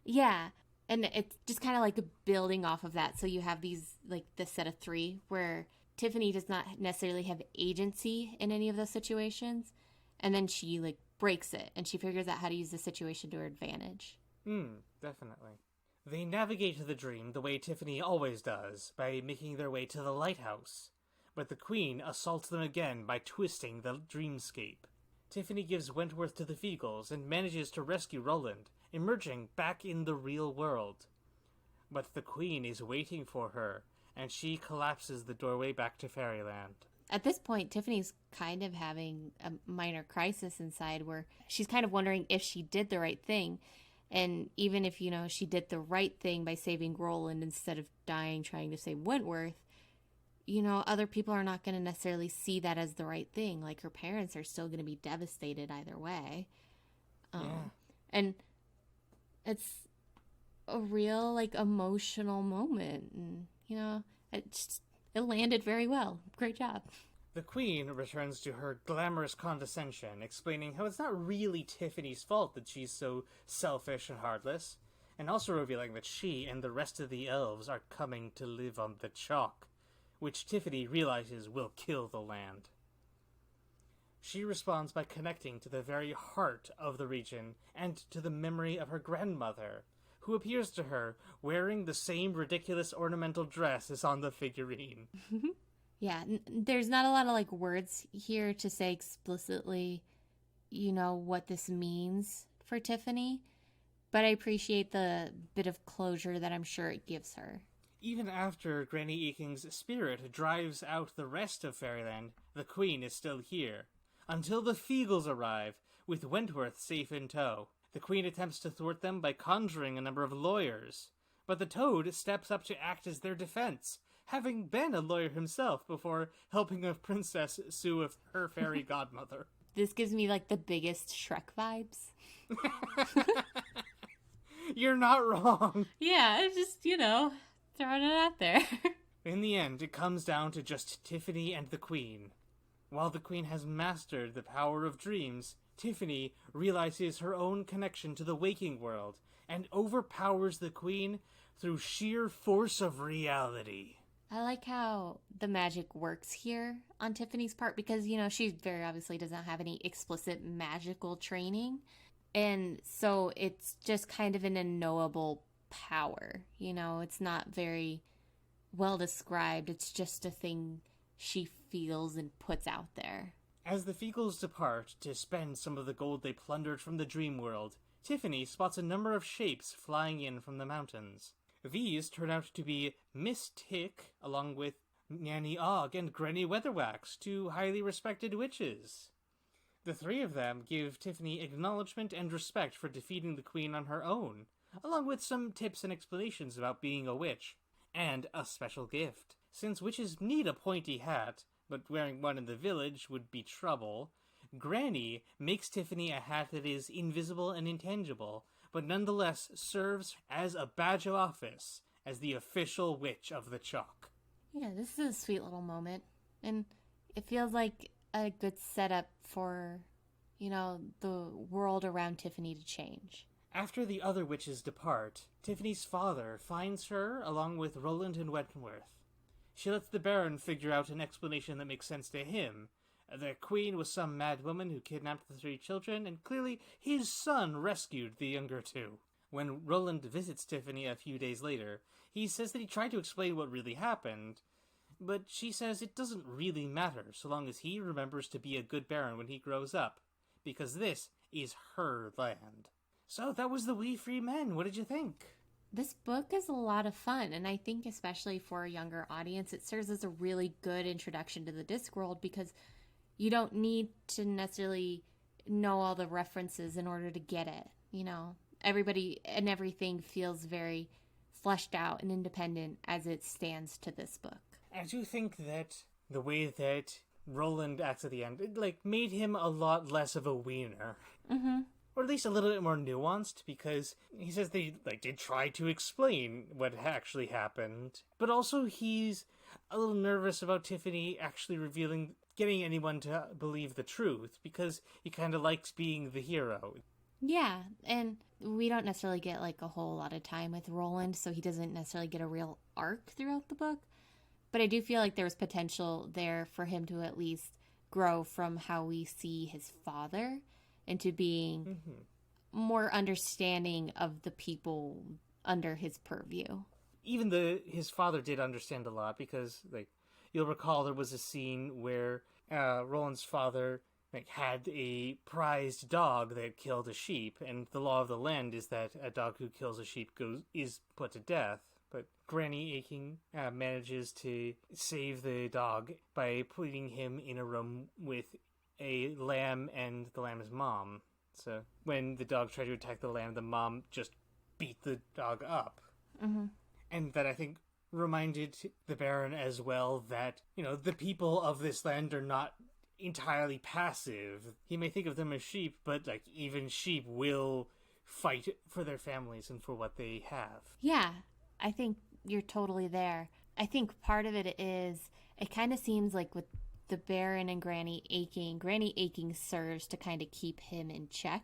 Yeah. And it's just kind of building off of that. So you have these this set of three where Tiffany does not necessarily have agency in any of those situations. And then she breaks it and she figures out how to use the situation to her advantage. Definitely. They navigate the dream the way Tiffany always does, by making their way to the lighthouse. But the Queen assaults them again by twisting the dreamscape. Tiffany gives Wentworth to the Feagles and manages to rescue Roland, emerging back in the real world. But the Queen is waiting for her, and she collapses the doorway back to Fairyland. At this point, Tiffany's kind of having a minor crisis inside where she's kind of wondering if she did the right thing. And even if, she did the right thing by saving Roland instead of dying trying to save Wentworth, other people are not going to necessarily see that as the right thing. Like, her parents are still going to be devastated either way. And it's a real, emotional moment. And, it landed very well. Great job. The Queen returns to her glamorous condescension, explaining how it's not really Tiffany's fault that she's so selfish and heartless, and also revealing that she and the rest of the elves are coming to live on the chalk, which Tiffany realizes will kill the land. She responds by connecting to the very heart of the region and to the memory of her grandmother, who appears to her wearing the same ridiculous ornamental dress as on the figurine. Yeah, there's not a lot of words here to say explicitly, what this means for Tiffany, but I appreciate the bit of closure that I'm sure it gives her. Even after Granny Aching's spirit drives out the rest of Fairyland, the Queen is still here, until the Feagles arrive, with Wentworth safe in tow. The Queen attempts to thwart them by conjuring a number of lawyers, but the Toad steps up to act as their defense, having been a lawyer himself before helping a princess sue her fairy godmother. This gives me, the biggest Shrek vibes. You're not wrong. Yeah, it's just, throwing it out there. In the end, it comes down to just Tiffany and the Queen. While the Queen has mastered the power of dreams, Tiffany realizes her own connection to the waking world and overpowers the Queen through sheer force of reality. I like how the magic works here on Tiffany's part because, she very obviously doesn't have any explicit magical training. And so it's just kind of an unknowable power. It's not very well described. It's just a thing she feels and puts out there. As the Feagles depart to spend some of the gold they plundered from the dream world, Tiffany spots a number of shapes flying in from the mountains. These turn out to be Miss Tick, along with Nanny Ogg and Granny Weatherwax, two highly respected witches. The three of them give Tiffany acknowledgement and respect for defeating the Queen on her own, along with some tips and explanations about being a witch, and a special gift. Since witches need a pointy hat, but wearing one in the village would be trouble, Granny makes Tiffany a hat that is invisible and intangible, but nonetheless serves as a badge of office as the official witch of the chalk. Yeah, this is a sweet little moment, and it feels like a good setup for, the world around Tiffany to change. After the other witches depart, Tiffany's father finds her along with Roland and Wentworth. She lets the Baron figure out an explanation that makes sense to him. The Queen was some mad woman who kidnapped the three children, and clearly his son rescued the younger two. When Roland visits Tiffany a few days later, he says that he tried to explain what really happened, but she says it doesn't really matter so long as he remembers to be a good Baron when he grows up, because this is her land. So that was The Wee Free Men. What did you think? This book is a lot of fun, and I think especially for a younger audience, it serves as a really good introduction to the Discworld because you don't need to necessarily know all the references in order to get it. Everybody and everything feels very fleshed out and independent as it stands to this book. I do think that the way that Roland acts at the end, it made him a lot less of a wiener. Mm-hmm. Or at least a little bit more nuanced, because he says they did try to explain what actually happened. But also he's a little nervous about Tiffany actually getting anyone to believe the truth, because he kind of likes being the hero. Yeah, and we don't necessarily get a whole lot of time with Roland, so he doesn't necessarily get a real arc throughout the book. But I do feel like there was potential there for him to at least grow from how we see his father into being more understanding of the people under his purview. Even his father did understand a lot, because you'll recall there was a scene where Roland's father had a prized dog that killed a sheep, and the law of the land is that a dog who kills a sheep is put to death. But Granny Aching manages to save the dog by putting him in a room with a lamb and the lamb's mom. So when the dog tried to attack the lamb, the mom just beat the dog up. Mm-hmm. And that, I think, reminded the Baron as well that, the people of this land are not entirely passive. He may think of them as sheep, but, even sheep will fight for their families and for what they have. Yeah, I think you're totally there. I think part of it is, it kind of seems like with the Baron and Granny Aching serves to kind of keep him in check.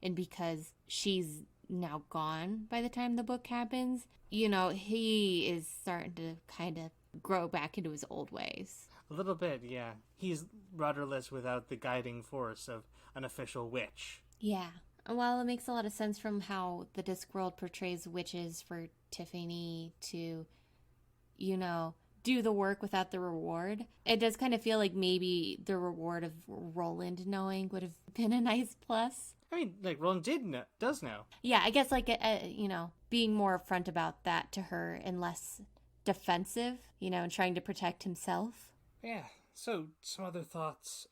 And because she's now gone by the time the book happens, he is starting to kind of grow back into his old ways. A little bit, yeah. He's rudderless without the guiding force of an official witch. Yeah. Well, it makes a lot of sense from how the Discworld portrays witches for Tiffany to, do the work without the reward. It does kind of feel like maybe the reward of Roland knowing would have been a nice plus. I mean, Roland does know. Yeah, I guess being more upfront about that to her and less defensive, and trying to protect himself. Yeah, so some other thoughts.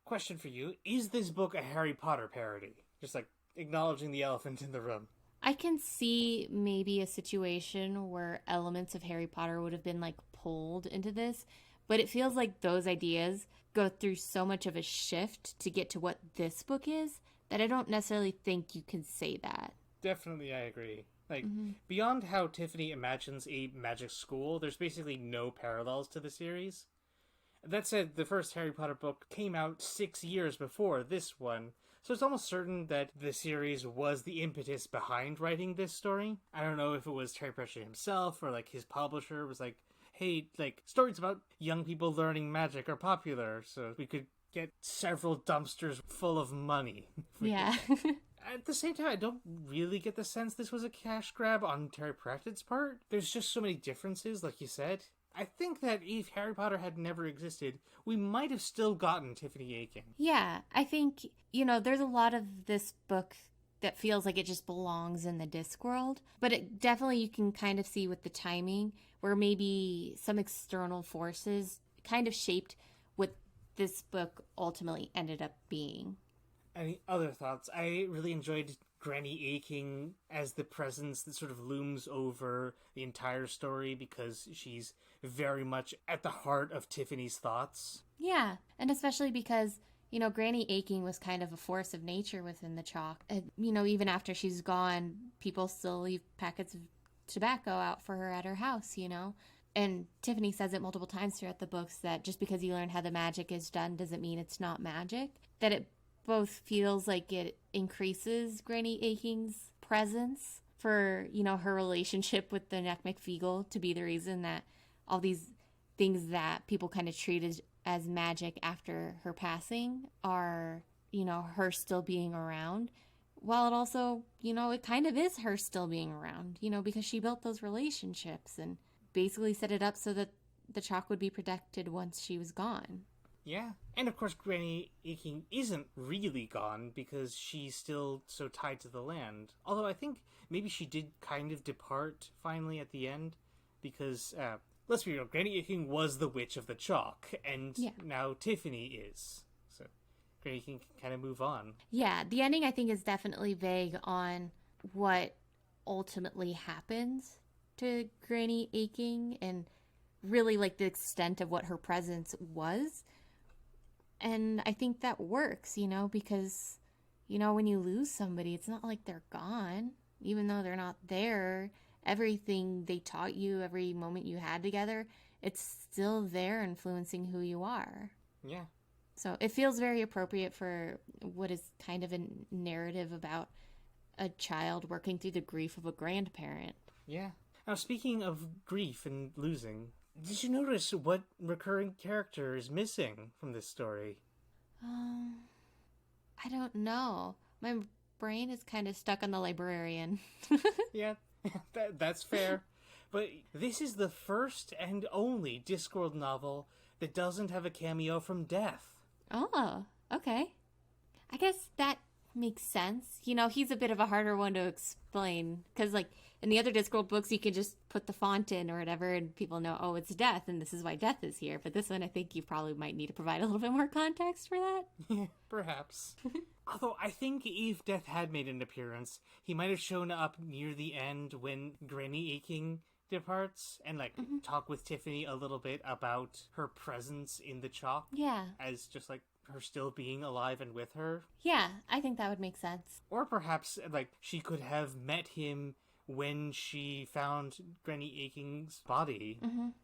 Question for you. Is this book a Harry Potter parody? Just acknowledging the elephant in the room. I can see maybe a situation where elements of Harry Potter would have been pulled into this, but it feels like those ideas go through so much of a shift to get to what this book is that I don't necessarily think you can say that. Definitely, I agree. Beyond how Tiffany imagines a magic school, there's basically no parallels to the series. That said, the first Harry Potter book came out 6 years before this one, so it's almost certain that the series was the impetus behind writing this story. I don't know if it was Terry Pratchett himself or his publisher was hey, stories about young people learning magic are popular, so we could get several dumpsters full of money. Yeah. At the same time, I don't really get the sense this was a cash grab on Terry Pratchett's part. There's just so many differences, like you said. I think that if Harry Potter had never existed, we might have still gotten Tiffany Aching. Yeah, I think, there's a lot of this book that feels like it just belongs in the Discworld, but it definitely, you can kind of see with the timing where maybe some external forces kind of shaped what this book ultimately ended up being. Any other thoughts? I really enjoyed Granny Aching as the presence that sort of looms over the entire story because she's very much at the heart of Tiffany's thoughts. Yeah, and especially because, Granny Aching was kind of a force of nature within the chalk. And, even after she's gone, people still leave packets of tobacco out for her at her house, And Tiffany says it multiple times throughout the books that just because you learn how the magic is done doesn't mean it's not magic. That it both feels like it increases Granny Aching's presence for, her relationship with the Neck McFeagle to be the reason that all these things that people kind of treat as magic after her passing are, her still being around. While it also, it kind of is her still being around, because she built those relationships and basically set it up so that the chalk would be protected once she was gone. Yeah. And of course, Granny Aching isn't really gone because she's still so tied to the land. Although I think maybe she did kind of depart finally at the end because, let's be real, Granny Aching was the witch of the chalk, and now Tiffany is. So Granny Aching can kind of move on. Yeah, the ending I think is definitely vague on what ultimately happens to Granny Aching and really the extent of what her presence was. And I think that works, because, when you lose somebody, it's not like they're gone. Even though they're not there, everything they taught you, every moment you had together, it's still there influencing who you are. Yeah. So it feels very appropriate for what is kind of a narrative about a child working through the grief of a grandparent. Yeah. Now, speaking of grief and losing, did you notice what recurring character is missing from this story? I don't know. My brain is kind of stuck on the librarian. Yeah, that's fair. But this is the first and only Discworld novel that doesn't have a cameo from Death. Oh, Okay. I guess that makes sense. You know, he's a bit of a harder one to explain because, like, in the other Discworld books, you can just put the font in or whatever, and people know, oh, it's Death, and this is why Death is here. But this one, I think you probably might need to provide a little bit more context for that. Yeah, perhaps. Although I think if Death had made an appearance, he might have shown up near the end when Granny Aching departs and, like, talk with Tiffany a little bit about her presence in the chalk. Yeah. As just, like, her still being alive and with her. Yeah, I think that would make sense. Or perhaps, like, she could have met him when she found Granny Aching's body.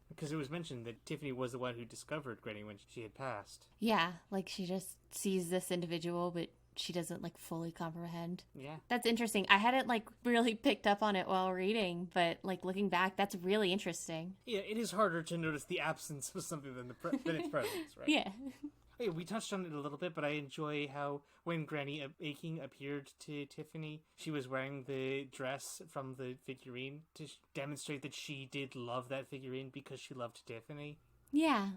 Because it was mentioned that Tiffany was the one who discovered Granny when she had passed. Yeah, like she just sees this individual, but she doesn't, like, fully comprehend. Yeah. That's interesting. I hadn't, like, really picked up on it while reading, but, like, looking back, that's really interesting. Yeah, it is harder to notice the absence of something than its presence, right? Yeah. Hey, we touched on it a little bit, but I enjoy how when Granny Aching appeared to Tiffany, she was wearing the dress from the figurine to demonstrate that she did love that figurine because she loved Tiffany. Yeah,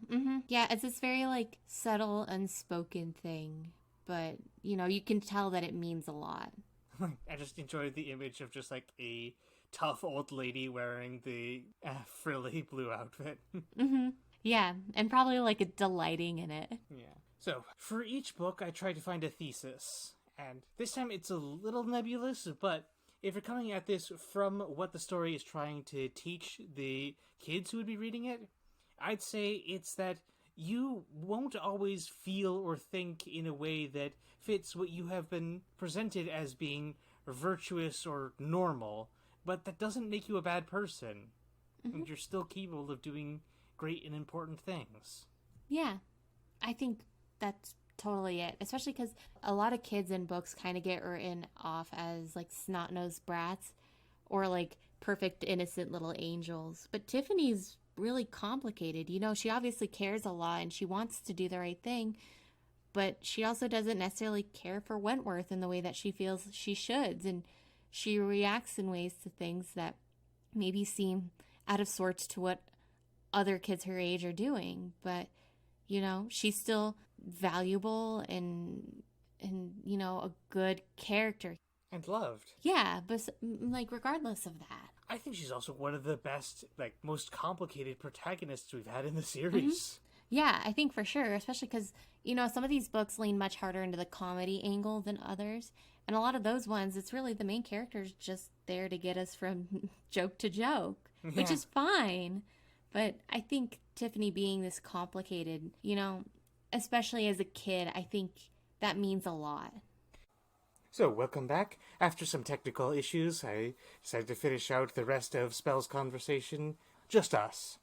yeah, it's this very, like, subtle, unspoken thing, but, you know, you can tell that it means a lot. I just enjoyed the image of just, like, a tough old lady wearing the frilly blue outfit. Yeah, and probably, like, delighting in it. Yeah. So, for each book, I tried to find a thesis. And this time it's a little nebulous, but if you're coming at this from what the story is trying to teach the kids who would be reading it, I'd say it's that you won't always feel or think in a way that fits what you have been presented as being virtuous or normal, but that doesn't make you a bad person. And you're still capable of doing great and important things. Yeah, I think that's totally it. Especially because a lot of kids in books kind of get written off as, like, snot-nosed brats or, like, perfect, innocent little angels. But Tiffany's really complicated. You know, she obviously cares a lot and she wants to do the right thing, but she also doesn't necessarily care for Wentworth in the way that she feels she should. And she reacts in ways to things that maybe seem out of sorts to what other kids her age are doing, but, you know, she's still valuable and you know, a good character And loved. Yeah, but, like, regardless of that, I think she's also one of the best, like, most complicated protagonists we've had in the series. yeah, I think for sure, especially because, you know, some of these books lean much harder into the comedy angle than others, and a lot of those ones, it's really the main character's just there to get us from joke to joke, which is fine. But I think Tiffany being this complicated, you know, especially as a kid, I think that means a lot. So, welcome back. After some technical issues, I decided to finish out the rest of Spell's conversation. Just us.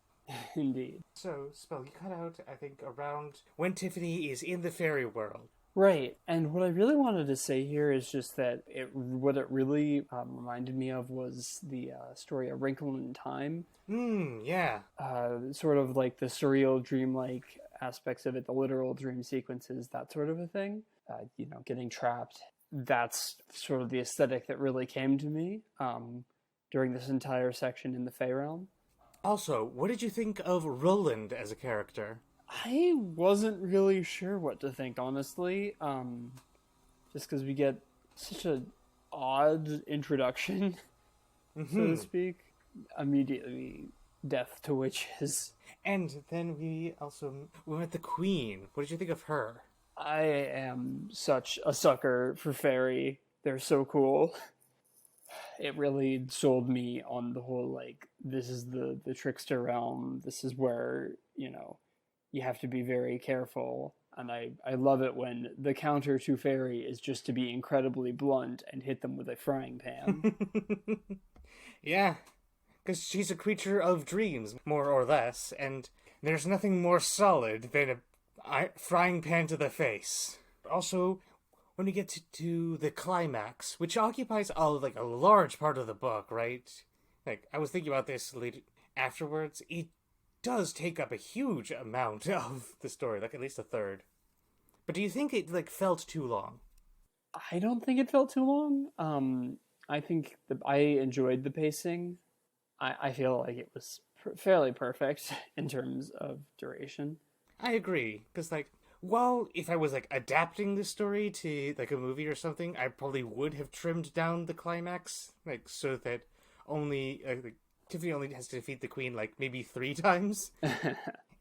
Indeed. So, Spell, you cut out, I think, around when Tiffany is in the fairy world. Right, and what I really wanted to say here is just that what it really reminded me of was the story A Wrinkle in Time. Yeah. Sort of like the surreal, dreamlike aspects of it, the literal dream sequences, that sort of a thing. You know, getting trapped. That's sort of the aesthetic that really came to me during this entire section in the Fae Realm. Also, what did you think of Roland as a character? I wasn't really sure what to think, honestly. Just because we get such an odd introduction, so to speak. Immediately, death to witches. And then we met the Queen. What did you think of her? I am such a sucker for fairy. They're so cool. It really sold me on the whole, like, this is the trickster realm. This is where, you know, you have to be very careful. And I love it when the counter to fairy is just to be incredibly blunt and hit them with a frying pan. Yeah, because she's a creature of dreams, more or less, and there's nothing more solid than a frying pan to the face. Also, when we get to the climax, which occupies a large part of the book, right? Like, I was thinking about this later, afterwards. It does take up a huge amount of the story, like at least a third. But do you think it, like, felt too long? I don't think it felt too long. I think I enjoyed the pacing. I feel like it was fairly perfect in terms of duration. I agree, because, like, Well, if I was like adapting the story to like a movie or something, I probably would have trimmed down the climax, like so that only like, Tiffany only has to defeat the queen like maybe 3 times.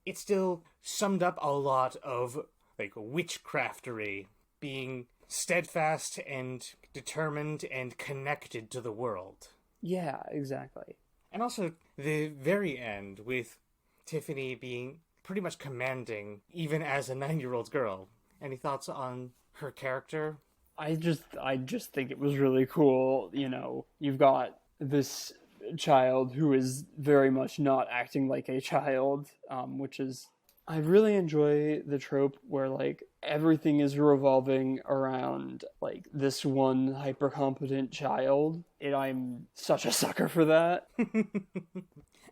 It still summed up a lot of like witchcraftery, being steadfast and determined and connected to the world. Yeah, exactly. And also the very end with Tiffany being pretty much commanding, even as a 9-year-old girl. Any thoughts on her character? I just think it was really cool. You know, you've got this child who is very much not acting like a child, which is, I really enjoy the trope where like everything is revolving around like this one hyper competent child, and I'm such a sucker for that.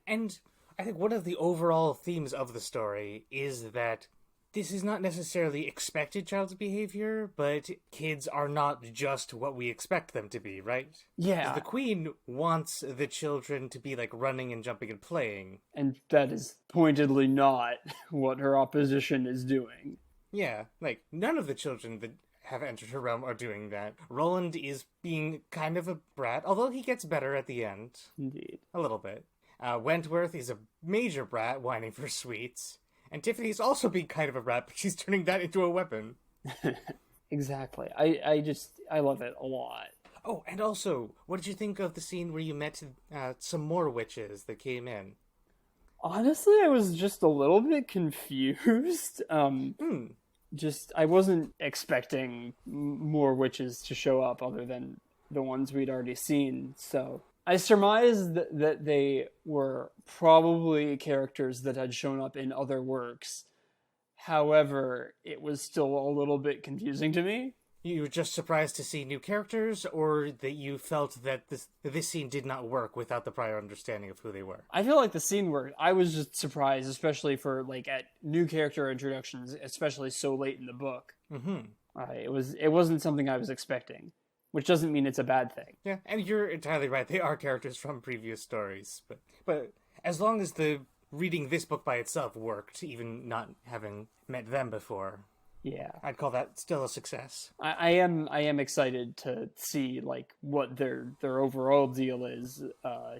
And I think one of the overall themes of the story is that this is not necessarily expected child's behavior, but kids are not just what we expect them to be, right? Yeah. The queen wants the children to be like running and jumping and playing. And that is pointedly not what her opposition is doing. Yeah, like none of the children that have entered her realm are doing that. Roland is being kind of a brat, although he gets better at the end. Indeed. A little bit. Wentworth is a major brat, whining for sweets. And Tiffany's also being kind of a brat, but she's turning that into a weapon. Exactly. I love it a lot. Oh, and also, what did you think of the scene where you met some more witches that came in? Honestly, I was just a little bit confused. Just, I wasn't expecting more witches to show up other than the ones we'd already seen, so I surmised that they were probably characters that had shown up in other works. However, it was still a little bit confusing to me. You were just surprised to see new characters, or that you felt that this scene did not work without the prior understanding of who they were? I feel like the scene worked. I was just surprised, especially for like at new character introductions, especially so late in the book. It wasn't something I was expecting. Which doesn't mean it's a bad thing. Yeah, and you're entirely right. They are characters from previous stories. But as long as the reading this book by itself worked, even not having met them before, yeah, I'd call that still a success. I am excited to see like what their overall deal is,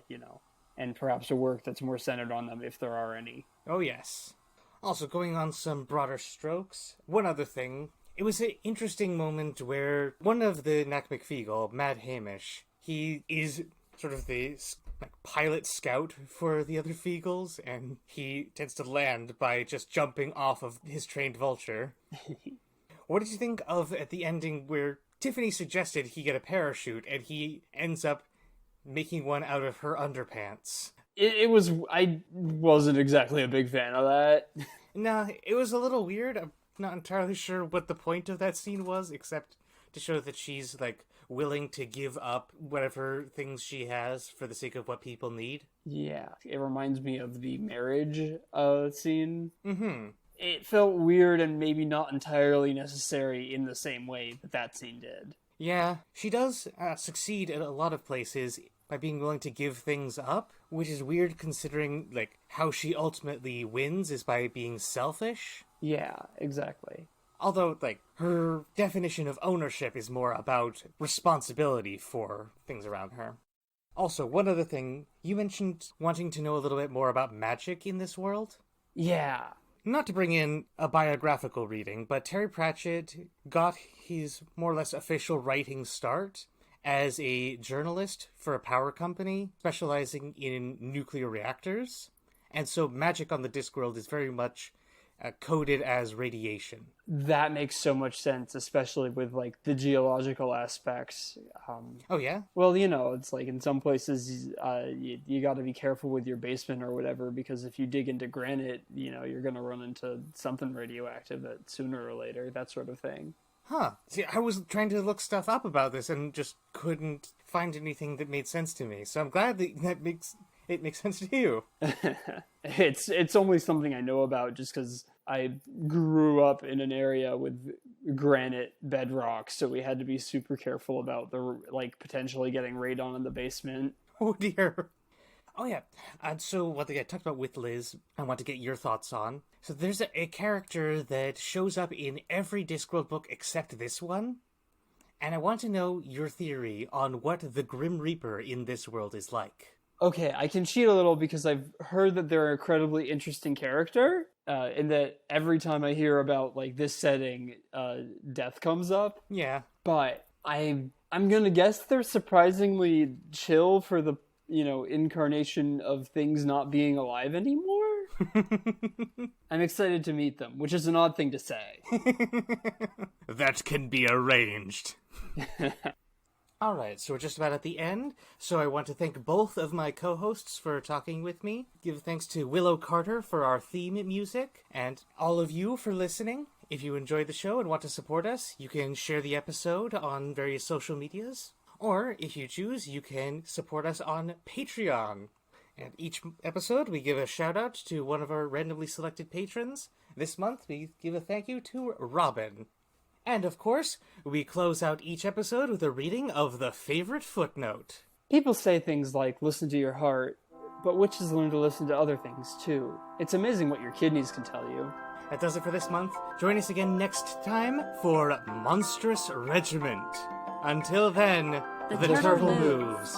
you know, and perhaps a work that's more centered on them if there are any. Oh yes. Also, going on some broader strokes, one other thing. It was an interesting moment where one of the Nac McFeagle, Mad Hamish, he is sort of the like, pilot scout for the other Feagles, and he tends to land by just jumping off of his trained vulture. What did you think of at the ending where Tiffany suggested he get a parachute, and he ends up making one out of her underpants? I wasn't exactly a big fan of that. Nah, it was a little weird. I'm not entirely sure what the point of that scene was, except to show that she's, like, willing to give up whatever things she has for the sake of what people need. Yeah, it reminds me of the marriage scene. Mm-hmm. It felt weird and maybe not entirely necessary in the same way that scene did. Yeah, she does succeed at a lot of places by being willing to give things up, which is weird considering, like, how she ultimately wins is by being selfish. Yeah, exactly. Although, like, her definition of ownership is more about responsibility for things around her. Also, one other thing, you mentioned wanting to know a little bit more about magic in this world? Yeah. Not to bring in a biographical reading, but Terry Pratchett got his more or less official writing start as a journalist for a power company specializing in nuclear reactors. And so magic on the Discworld is very much coded as radiation. That makes so much sense, especially with like the geological aspects. Oh yeah? Well, you know, it's like in some places you got to be careful with your basement or whatever, because if you dig into granite, you know, you're going to run into something radioactive sooner or later, that sort of thing. Huh. See, I was trying to look stuff up about this and just couldn't find anything that made sense to me. So I'm glad that it makes sense to you. It's only something I know about just because I grew up in an area with granite bedrock, so we had to be super careful about the like potentially getting radon in the basement. Oh dear. Oh, yeah. And so, one thing I talked about with Liz, I want to get your thoughts on. So, there's a character that shows up in every Discworld book except this one. And I want to know your theory on what the Grim Reaper in this world is like. Okay, I can cheat a little because I've heard that they're an incredibly interesting character, and that every time I hear about like this setting, death comes up. Yeah. But I'm gonna guess they're surprisingly chill for the incarnation of things not being alive anymore. I'm excited to meet them, which is an odd thing to say. That can be arranged. Alright, so we're just about at the end, so I want to thank both of my co-hosts for talking with me. Give thanks to Willow Carter for our theme music, and all of you for listening. If you enjoyed the show and want to support us, you can share the episode on various social medias. Or, if you choose, you can support us on Patreon. And each episode, we give a shout-out to one of our randomly selected patrons. This month, we give a thank you to Robin. And, of course, we close out each episode with a reading of the favorite footnote. People say things like, listen to your heart, but witches learn to listen to other things, too. It's amazing what your kidneys can tell you. That does it for this month. Join us again next time for Monstrous Regiment. Until then, the turtle moves.